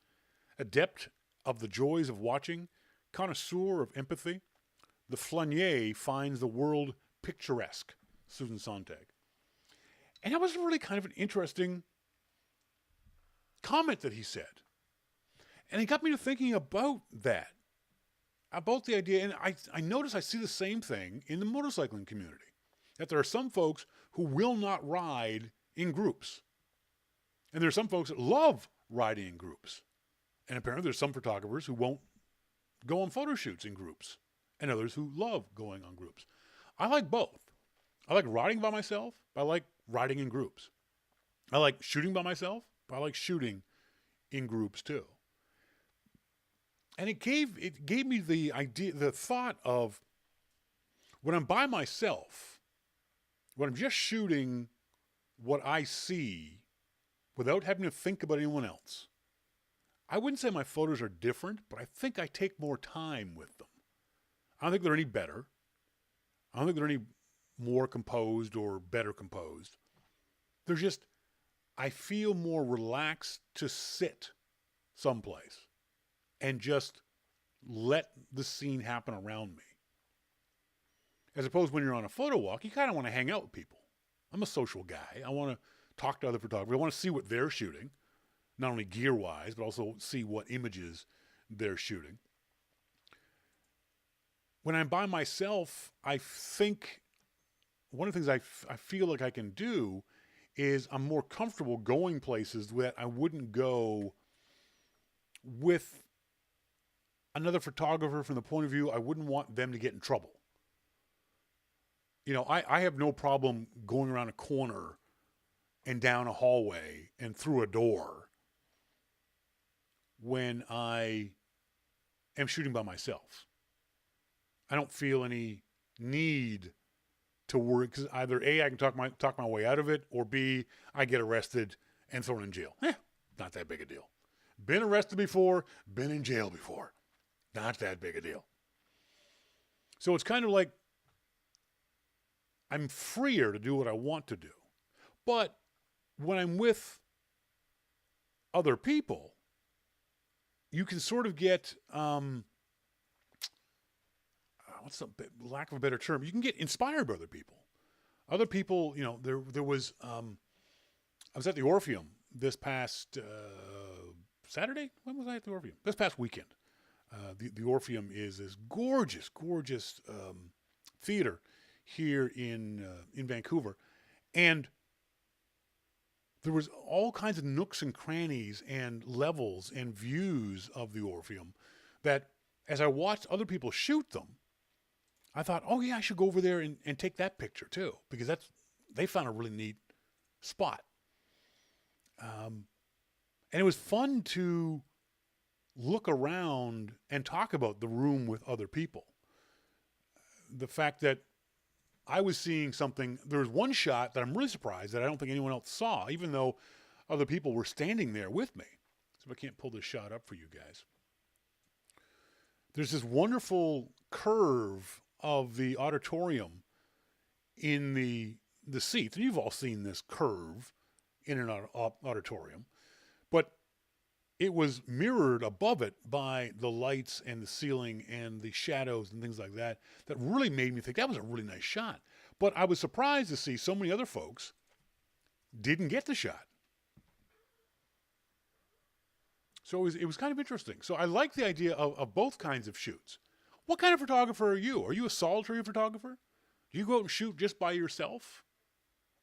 Adept of the joys of watching, connoisseur of empathy, the flânier finds the world picturesque. Susan Sontag. And that was really kind of an interesting comment that he said. And it got me to thinking about that. About the idea, and I notice I see the same thing in the motorcycling community. That there are some folks who will not ride in groups. And there are some folks that love riding in groups. And apparently there's some photographers who won't go on photo shoots in groups. And others who love going on groups. I like both. I like riding by myself, but I like riding in groups. I like shooting by myself, but I like shooting in groups too. And it gave me the idea, the thought of when I'm by myself, when I'm just shooting what I see without having to think about anyone else. I wouldn't say my photos are different, but I think I take more time with them. I don't think they're any better. I don't think they're any more composed or better composed. They're just, I feel more relaxed to sit someplace and just let the scene happen around me. As opposed when you're on a photo walk, you kind of want to hang out with people. I'm a social guy. I want to talk to other photographers. I want to see what they're shooting, not only gear-wise, but also see what images they're shooting. when I'm by myself, I think one of the things I feel like I can do is I'm more comfortable going places that I wouldn't go with another photographer from the point of view I wouldn't want them to get in trouble. You know, I have no problem going around a corner and down a hallway and through a door when I am shooting by myself. I don't feel any need to worry because either A, I can talk my way out of it, or B, I get arrested and thrown in jail. Not that big a deal. Been arrested before, been in jail before. Not that big a deal. So it's kind of like I'm freer to do what I want to do. But when I'm with other people, you can sort of get, what's the lack of a better term? You can get inspired by other people. Other people, you know, there was, I was at the Orpheum this past Saturday. When was I at the Orpheum? This past weekend. The Orpheum is this gorgeous, gorgeous theater here in Vancouver, and there was all kinds of nooks and crannies and levels and views of the Orpheum that, as I watched other people shoot them, I thought, oh yeah, I should go over there and take that picture too, because they found a really neat spot. And it was fun to look around and talk about the room with other people. The fact that I was seeing something, there was one shot that I'm really surprised that I don't think anyone else saw, even though other people were standing there with me. So if I can't pull this shot up for you guys. There's this wonderful curve of the auditorium in the seats. And you've all seen this curve in an auditorium. But it was mirrored above it by the lights and the ceiling and the shadows and things like that really made me think that was a really nice shot. But I was surprised to see so many other folks didn't get the shot. So it was kind of interesting. So I like the idea of both kinds of shoots. What kind of photographer are you? Are you a solitary photographer? Do you go out and shoot just by yourself?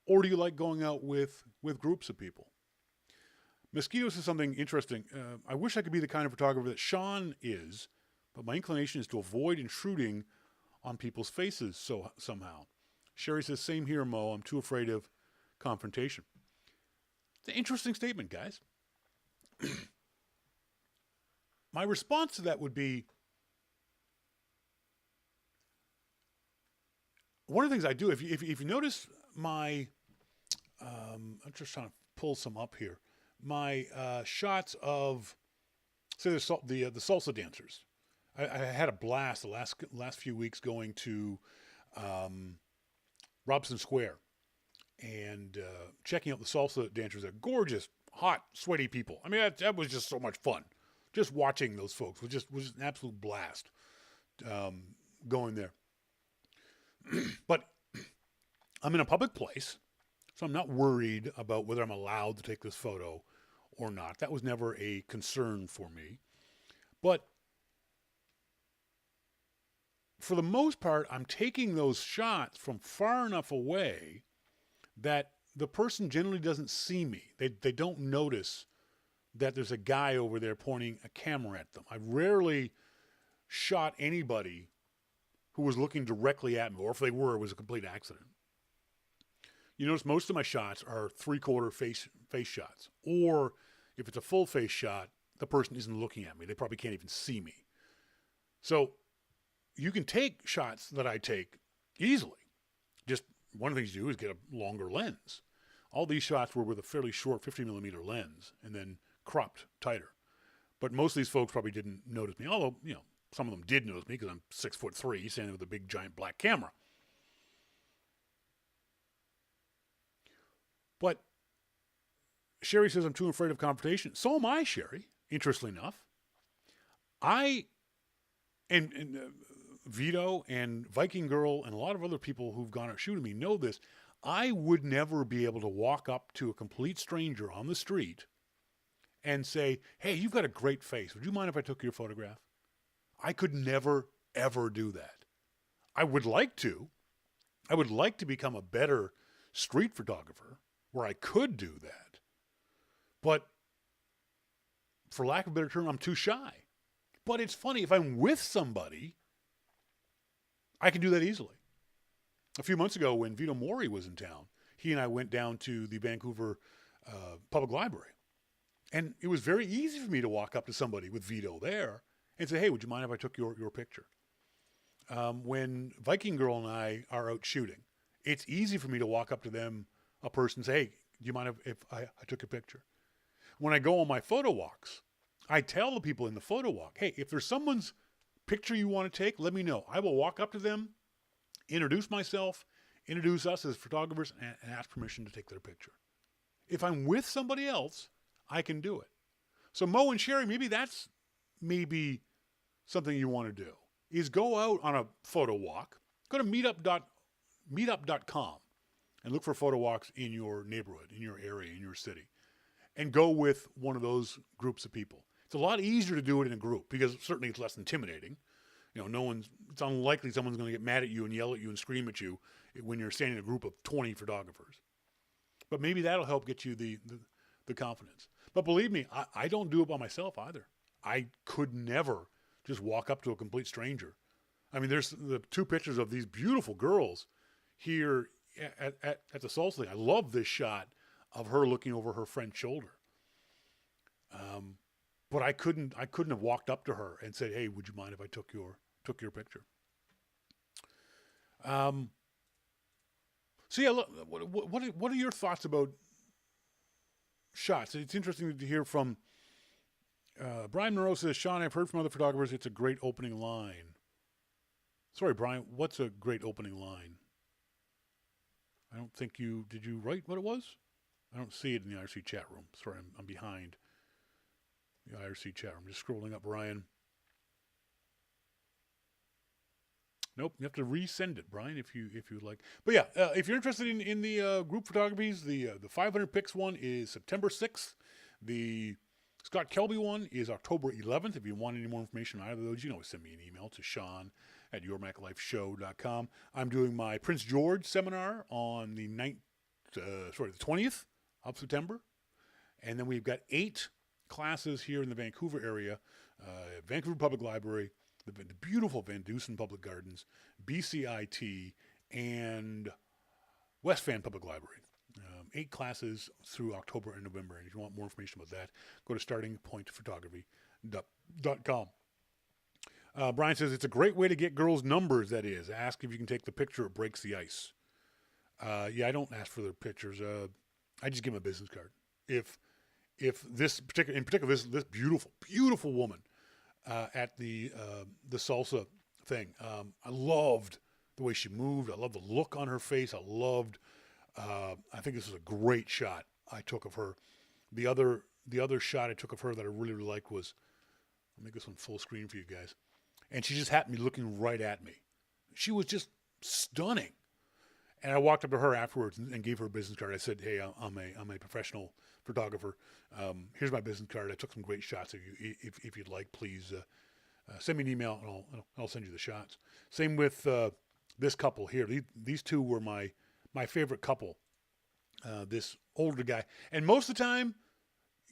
Or do you like going out with groups of people? Mosquito says something interesting. I wish I could be the kind of photographer that Shawn is, but my inclination is to avoid intruding on people's faces somehow. Sherry says, same here, Mo. I'm too afraid of confrontation. It's an interesting statement, guys. My response to that would be, one of the things I do, if you notice my, I'm just trying to pull some up here. My shots of, say, the salsa dancers. I had a blast the last few weeks going to Robson Square and checking out the salsa dancers. They're gorgeous, hot, sweaty people. I mean, that was just so much fun. Just watching those folks was just an absolute blast going there. But I'm in a public place, so I'm not worried about whether I'm allowed to take this photo or not. That was never a concern for me. But for the most part, I'm taking those shots from far enough away that the person generally doesn't see me. They don't notice that there's a guy over there pointing a camera at them. I rarely shot anybody who was looking directly at me, or if they were, it was a complete accident. You notice most of my shots are three-quarter face shots. Or if it's a full face shot, the person isn't looking at me. They probably can't even see me. So you can take shots that I take easily. Just one of the things you do is get a longer lens. All these shots were with a fairly short 50mm lens and then cropped tighter. But most of these folks probably didn't notice me. Although, you know, some of them did notice me because I'm 6'3", standing with a big giant black camera. But Sherry says I'm too afraid of confrontation. So am I, Sherry, interestingly enough. And Vito and Viking Girl and a lot of other people who've gone out shooting me know this. I would never be able to walk up to a complete stranger on the street and say, hey, you've got a great face. Would you mind if I took your photograph? I could never, ever do that. I would like to. I would like to become a better street photographer where I could do that. But for lack of a better term, I'm too shy. But it's funny, if I'm with somebody, I can do that easily. A few months ago when Vito Mori was in town, he and I went down to the Vancouver Public Library. And it was very easy for me to walk up to somebody with Vito there and say, hey, would you mind if I took your picture? When Viking Girl and I are out shooting, it's easy for me to walk up to them, a person, and say, hey, do you mind if I took a picture? When I go on my photo walks, I tell the people in the photo walk, hey, if there's someone's picture you want to take, let me know. I will walk up to them, introduce myself, introduce us as photographers, and ask permission to take their picture. If I'm with somebody else, I can do it. So Mo and Sherry, maybe that's something you want to do, is go out on a photo walk. Go to meetup.com and look for photo walks in your neighborhood, in your area, in your city, and go with one of those groups of people. It's a lot easier to do it in a group because certainly it's less intimidating. You know, it's unlikely someone's going to get mad at you and yell at you and scream at you when you're standing in a group of 20 photographers. But maybe that'll help get you the confidence. But believe me, I don't do it by myself either. I could never just walk up to a complete stranger. I mean, there's the two pictures of these beautiful girls here at the salsa thing. I love this shot of her looking over her friend's shoulder. But I couldn't have walked up to her and said, hey, would you mind if I took your picture? So yeah, look, what are your thoughts about shots? It's interesting to hear from Brian Monroe says, Shawn, I've heard from other photographers it's a great opening line. Sorry, Brian, what's a great opening line? I don't think did you write what it was? I don't see it in the IRC chat room. Sorry, I'm behind the IRC chat room. Just scrolling up, Brian. Nope, you have to resend it, Brian, if you'd like. But yeah, if you're interested in the group photographies, the 500 pics one is September 6th. The Scott Kelby one is October 11th. If you want any more information on either of those, you can always send me an email to Shawn@yourmaclifeshow.com. I'm doing my Prince George seminar on the 20th of September. And then we've got 8 classes here in the Vancouver area, Vancouver Public Library, the beautiful Van Dusen Public Gardens, BCIT, and West Van Public Library. 8 classes through October and November. And if you want more information about that, go to startingpointphotography.com. Brian says, it's a great way to get girls' numbers, that is. Ask if you can take the picture, it breaks the ice. Yeah, I don't ask for their pictures. I just give them a business card. If this particular, this beautiful woman at the salsa thing, I loved the way she moved. I loved the look on her face. I think this was a great shot I took of her. The other shot I took of her that I really liked was, I'll make this one full screen for you guys. And she just happened to be looking right at me. She was just stunning. And I walked up to her afterwards and gave her a business card. I said, hey, I'm a professional photographer. Here's my business card. I took some great shots of you. If you'd like, please send me an email and I'll send you the shots. Same with this couple here. These two were my favorite couple. This older guy. And most of the time,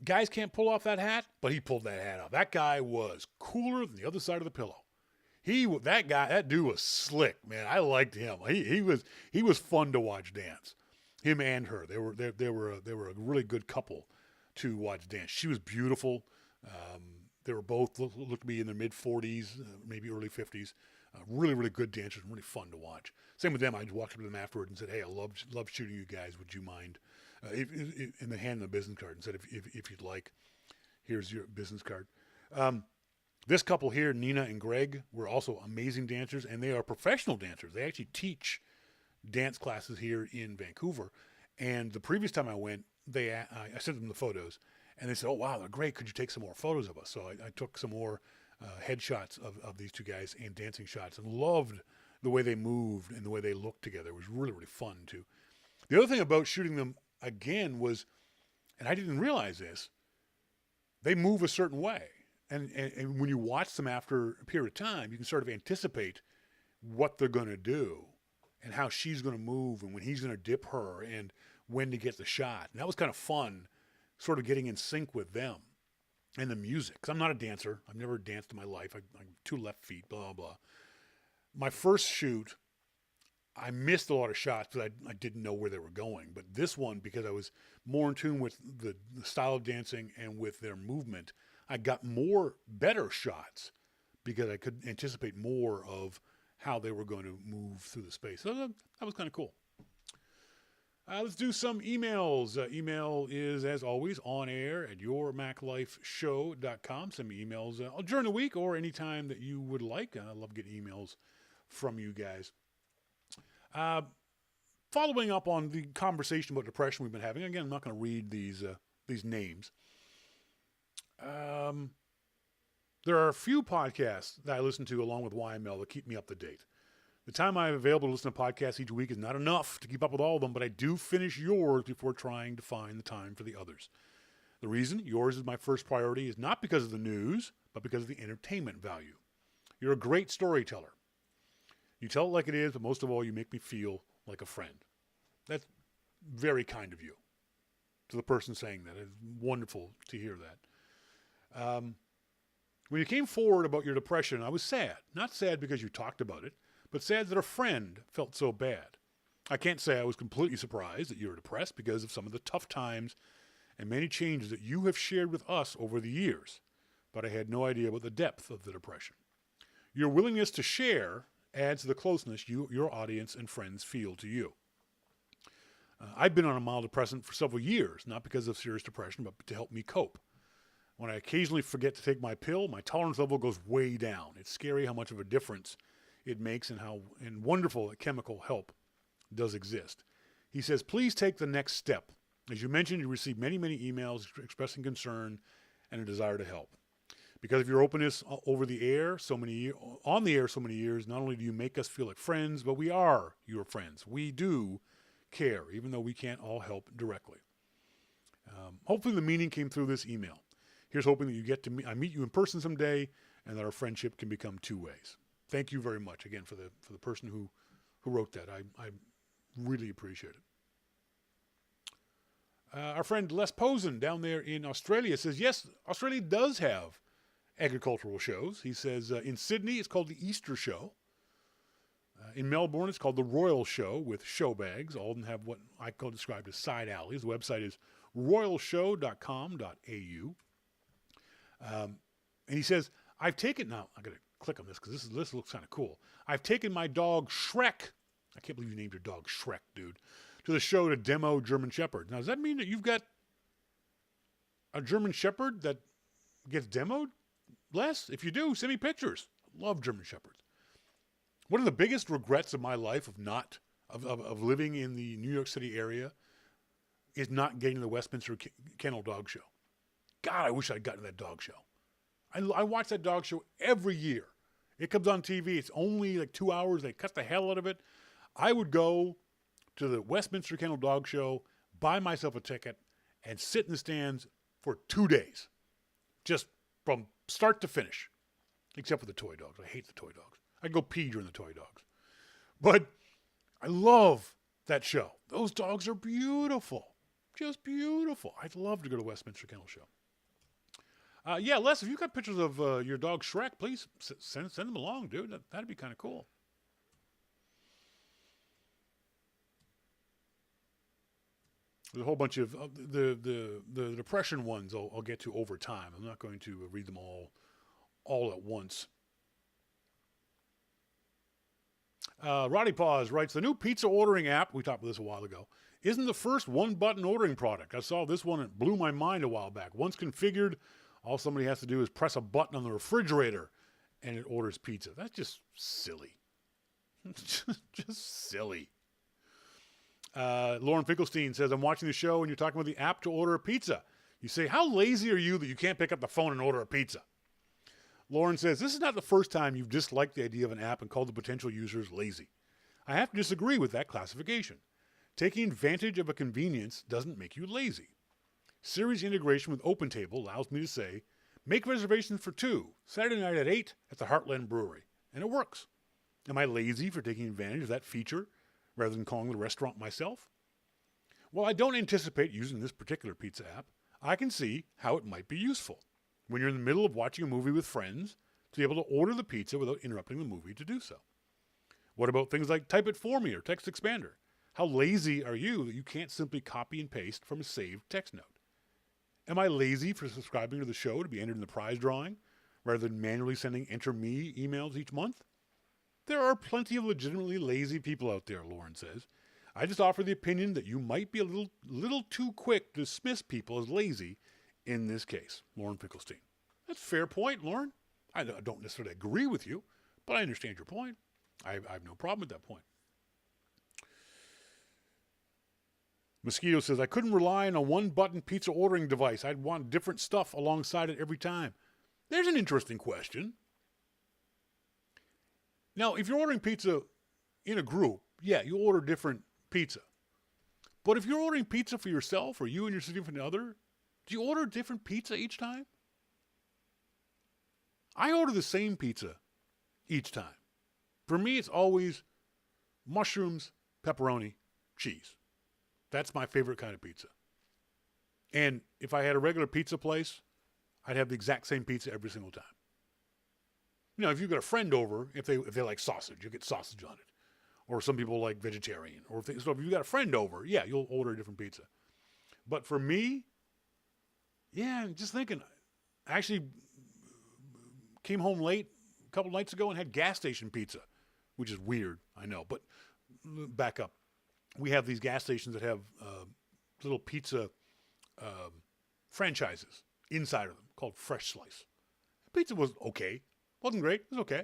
guys can't pull off that hat, but he pulled that hat off. That guy was cooler than the other side of the pillow. That dude was slick, man. I liked him. He was fun to watch dance. Him and her. They were a really good couple to watch dance. She was beautiful. They were both looked to be in their mid 40s, maybe early 50s. Really, really good dancers. Really fun to watch. Same with them. I walked up to them afterward and said, "Hey, I love shooting you guys. Would you mind?" And then hand them a business card and said, "If you'd like, here's your business card." This couple here, Nina and Greg, were also amazing dancers, and they are professional dancers. They actually teach dance classes here in Vancouver. And the previous time I went, I sent them the photos, and they said, "Oh wow, they're great. Could you take some more photos of us?" So I took some more headshots of these two guys and dancing shots, and loved the way they moved and the way they looked together. It was really, really fun too. The other thing about shooting them again was, and I didn't realize this, they move a certain way. And when you watch them after a period of time, you can sort of anticipate what they're going to do and how she's going to move and when he's going to dip her and when to get the shot. And that was kind of fun, sort of getting in sync with them and the music. 'Cause I'm not a dancer. I've never danced in my life. I'm 2 left feet, blah, blah. My first shoot, I missed a lot of shots because I didn't know where they were going. But this one, because I was more in tune with the style of dancing and with their movement, I got better shots because I could anticipate more of how they were going to move through the space. So that was kind of cool. Let's do some emails. Email is, as always, on air at yourmaclifeshow.com. Send me emails during the week or anytime that you would like. I love getting emails from you guys. Following up on the conversation about depression we've been having, again, I'm not going to read these names. There are a few podcasts that I listen to along with YML that keep me up to date. The time I have available to listen to podcasts each week is not enough to keep up with all of them, but I do finish yours before trying to find the time for the others. The reason yours is my first priority is not because of the news, but because of the entertainment value. You're a great storyteller. You tell it like it is, but most of all, you make me feel like a friend. That's very kind of you. To the person saying that, it's wonderful to hear that. When you came forward about your depression, I was sad. Not sad because you talked about it, but sad that a friend felt so bad. I can't say I was completely surprised that you were depressed because of some of the tough times and many changes that you have shared with us over the years, but I had no idea about the depth of the depression. Your willingness to share adds to the closeness your audience and friends feel to you. I've been on a mild depressant for several years, not because of serious depression, but to help me cope. When I occasionally forget to take my pill, my tolerance level goes way down. It's scary how much of a difference it makes and how wonderful that chemical help does exist. He says, please take the next step. As you mentioned, you received many, many emails expressing concern and a desire to help. Because of your openness on the air so many years, not only do you make us feel like friends, but we are your friends. We do care, even though we can't all help directly. Hopefully the meaning came through this email. Here's hoping that I meet you in person someday and that our friendship can become 2 ways. Thank you very much again for the person who wrote that. I really appreciate it. Our friend Les Posen down there in Australia says, yes, Australia does have agricultural shows. He says in Sydney it's called the Easter Show. In Melbourne it's called the Royal Show with show bags. All of them have what I call described as side alleys. The website is royalshow.com.au. And he says, I've taken, now I got to click on this because this looks kind of cool. I've taken my dog Shrek, I can't believe you named your dog Shrek, dude, to the show to demo German Shepherd. Now, does that mean that you've got a German Shepherd that gets demoed? Les, if you do, send me pictures. I love German Shepherds. One of the biggest regrets of my life of living in the New York City area is not getting to the Westminster Kennel Dog Show. God, I wish I'd gotten to that dog show. I watch that dog show every year. It comes on TV. It's only like 2 hours. They cut the hell out of it. I would go to the Westminster Kennel Dog Show, buy myself a ticket, and sit in the stands for 2 days. Just from start to finish. Except for the toy dogs. I hate the toy dogs. I'd go pee during the toy dogs. But I love that show. Those dogs are beautiful. Just beautiful. I'd love to go to the Westminster Kennel Show. Yeah, Les, if you've got pictures of your dog Shrek, please send them along, dude. That'd be kind of cool. There's a whole bunch of the depression ones I'll get to over time. I'm not going to read them all at once. Roddy Paws writes, the new pizza ordering app, we talked about this a while ago, isn't the first one-button ordering product. I saw this one and it blew my mind a while back. Once configured, all somebody has to do is press a button on the refrigerator and it orders pizza. That's just silly. just silly. Lauren Finkelstein says, I'm watching the show and you're talking about the app to order a pizza. You say, how lazy are you that you can't pick up the phone and order a pizza? Lauren says, this is not the first time you've disliked the idea of an app and called the potential users lazy. I have to disagree with that classification. Taking advantage of a convenience doesn't make you lazy. Siri's integration with OpenTable allows me to say, make reservations for 2, Saturday night at 8 at the Heartland Brewery. And it works. Am I lazy for taking advantage of that feature rather than calling the restaurant myself? While I don't anticipate using this particular pizza app, I can see how it might be useful when you're in the middle of watching a movie with friends to be able to order the pizza without interrupting the movie to do so. What about things like Type It For Me or Text Expander? How lazy are you that you can't simply copy and paste from a saved text note? Am I lazy for subscribing to the show to be entered in the prize drawing rather than manually sending Enter Me emails each month? There are plenty of legitimately lazy people out there, Lauren says. I just offer the opinion that you might be a little too quick to dismiss people as lazy in this case. Lauren Finkelstein. That's a fair point, Lauren. I don't necessarily agree with you, but I understand your point. I have no problem with that point. Mosquito says, I couldn't rely on a one-button pizza ordering device. I'd want different stuff alongside it every time. There's an interesting question. Now, if you're ordering pizza in a group, yeah, you order different pizza. But if you're ordering pizza for yourself or you and your significant other, do you order different pizza each time? I order the same pizza each time. For me, it's always mushrooms, pepperoni, cheese. That's my favorite kind of pizza. And if I had a regular pizza place, I'd have the exact same pizza every single time. You know, if you've got a friend over, if they like sausage, you'll get sausage on it. Or some people like vegetarian. So if you've got a friend over, yeah, you'll order a different pizza. But for me, yeah, I'm just thinking, I actually came home late a couple nights ago and had gas station pizza, which is weird, I know. But back up. We have these gas stations that have little pizza franchises inside of them called Fresh Slice. The pizza was okay. Wasn't great. It was okay.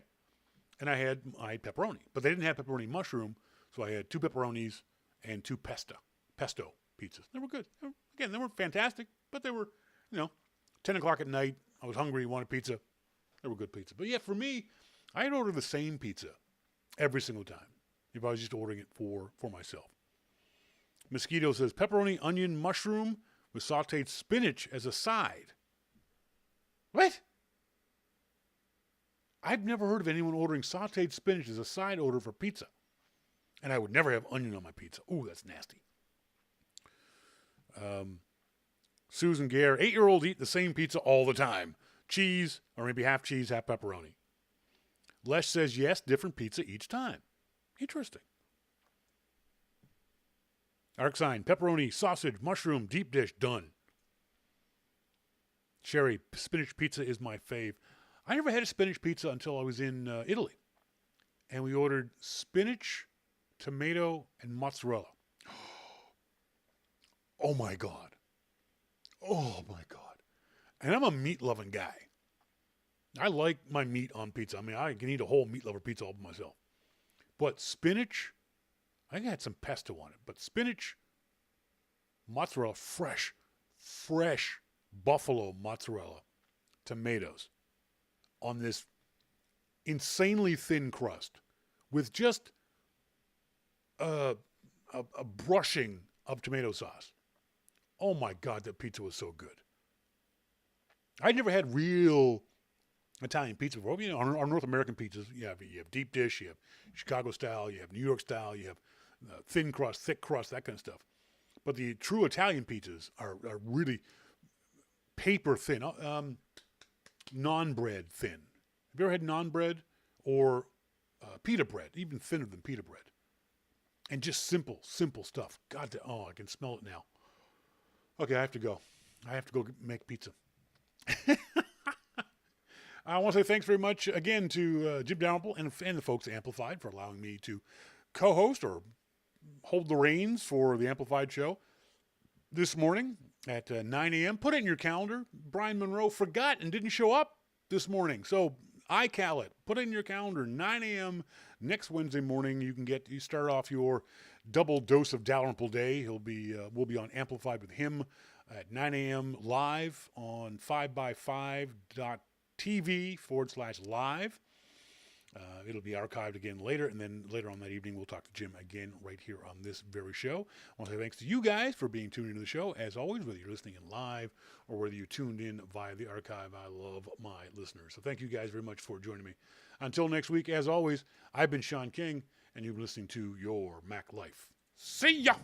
And I had my pepperoni. But they didn't have pepperoni mushroom, so I had 2 pepperonis and 2 pesto pizzas. They were good. They weren't fantastic, but they were, 10 o'clock at night. I was hungry, wanted pizza. They were good pizza. But yeah, for me, I'd order the same pizza every single time if I was just ordering it for myself. Mosquito says, pepperoni, onion, mushroom with sauteed spinach as a side. What? I've never heard of anyone ordering sauteed spinach as a side order for pizza. And I would never have onion on my pizza. Ooh, that's nasty. Susan Gare, 8-year-old eat the same pizza all the time. Cheese, or maybe half cheese, half pepperoni. Lesh says, yes, different pizza each time. Interesting. Arc sign, pepperoni, sausage, mushroom, deep dish, done. Sherry, spinach pizza is my fave. I never had a spinach pizza until I was in Italy. And we ordered spinach, tomato, and mozzarella. Oh my God. Oh my God. And I'm a meat-loving guy. I like my meat on pizza. I mean, I can eat a whole meat lover pizza all by myself. But spinach, I think I had some pesto on it. But spinach, mozzarella, fresh buffalo mozzarella, tomatoes on this insanely thin crust with just a brushing of tomato sauce. Oh my God, that pizza was so good. I'd never had real Italian pizza before. Our North American pizzas, you have deep dish, you have Chicago style, you have New York style, you have thin crust, thick crust, that kind of stuff. But the true Italian pizzas are really paper thin, naan bread thin. Have you ever had naan bread or pita bread, even thinner than pita bread? And just simple stuff. God, I can smell it now. Okay, I have to go. Make pizza. I want to say thanks very much again to Jim Dalrymple and the folks at Amplified for allowing me to co-host or hold the reins for the Amplified show this morning at 9 a.m. Put it in your calendar. Brian Monroe forgot and didn't show up this morning. So iCal it. Put it in your calendar. 9 a.m. next Wednesday morning. You start off your double dose of Dalrymple Day. We'll be on Amplified with him at 9 a.m. live on 5x5.tv/live. It'll be archived again later, and then later on that evening, we'll talk to Jim again right here on this very show. I want to say thanks to you guys for being tuned into the show, as always, whether you're listening in live or whether you tuned in via the archive. I love my listeners. So thank you guys very much for joining me. Until next week, as always, I've been Shawn King, and you've been listening to Your Mac Life. See ya!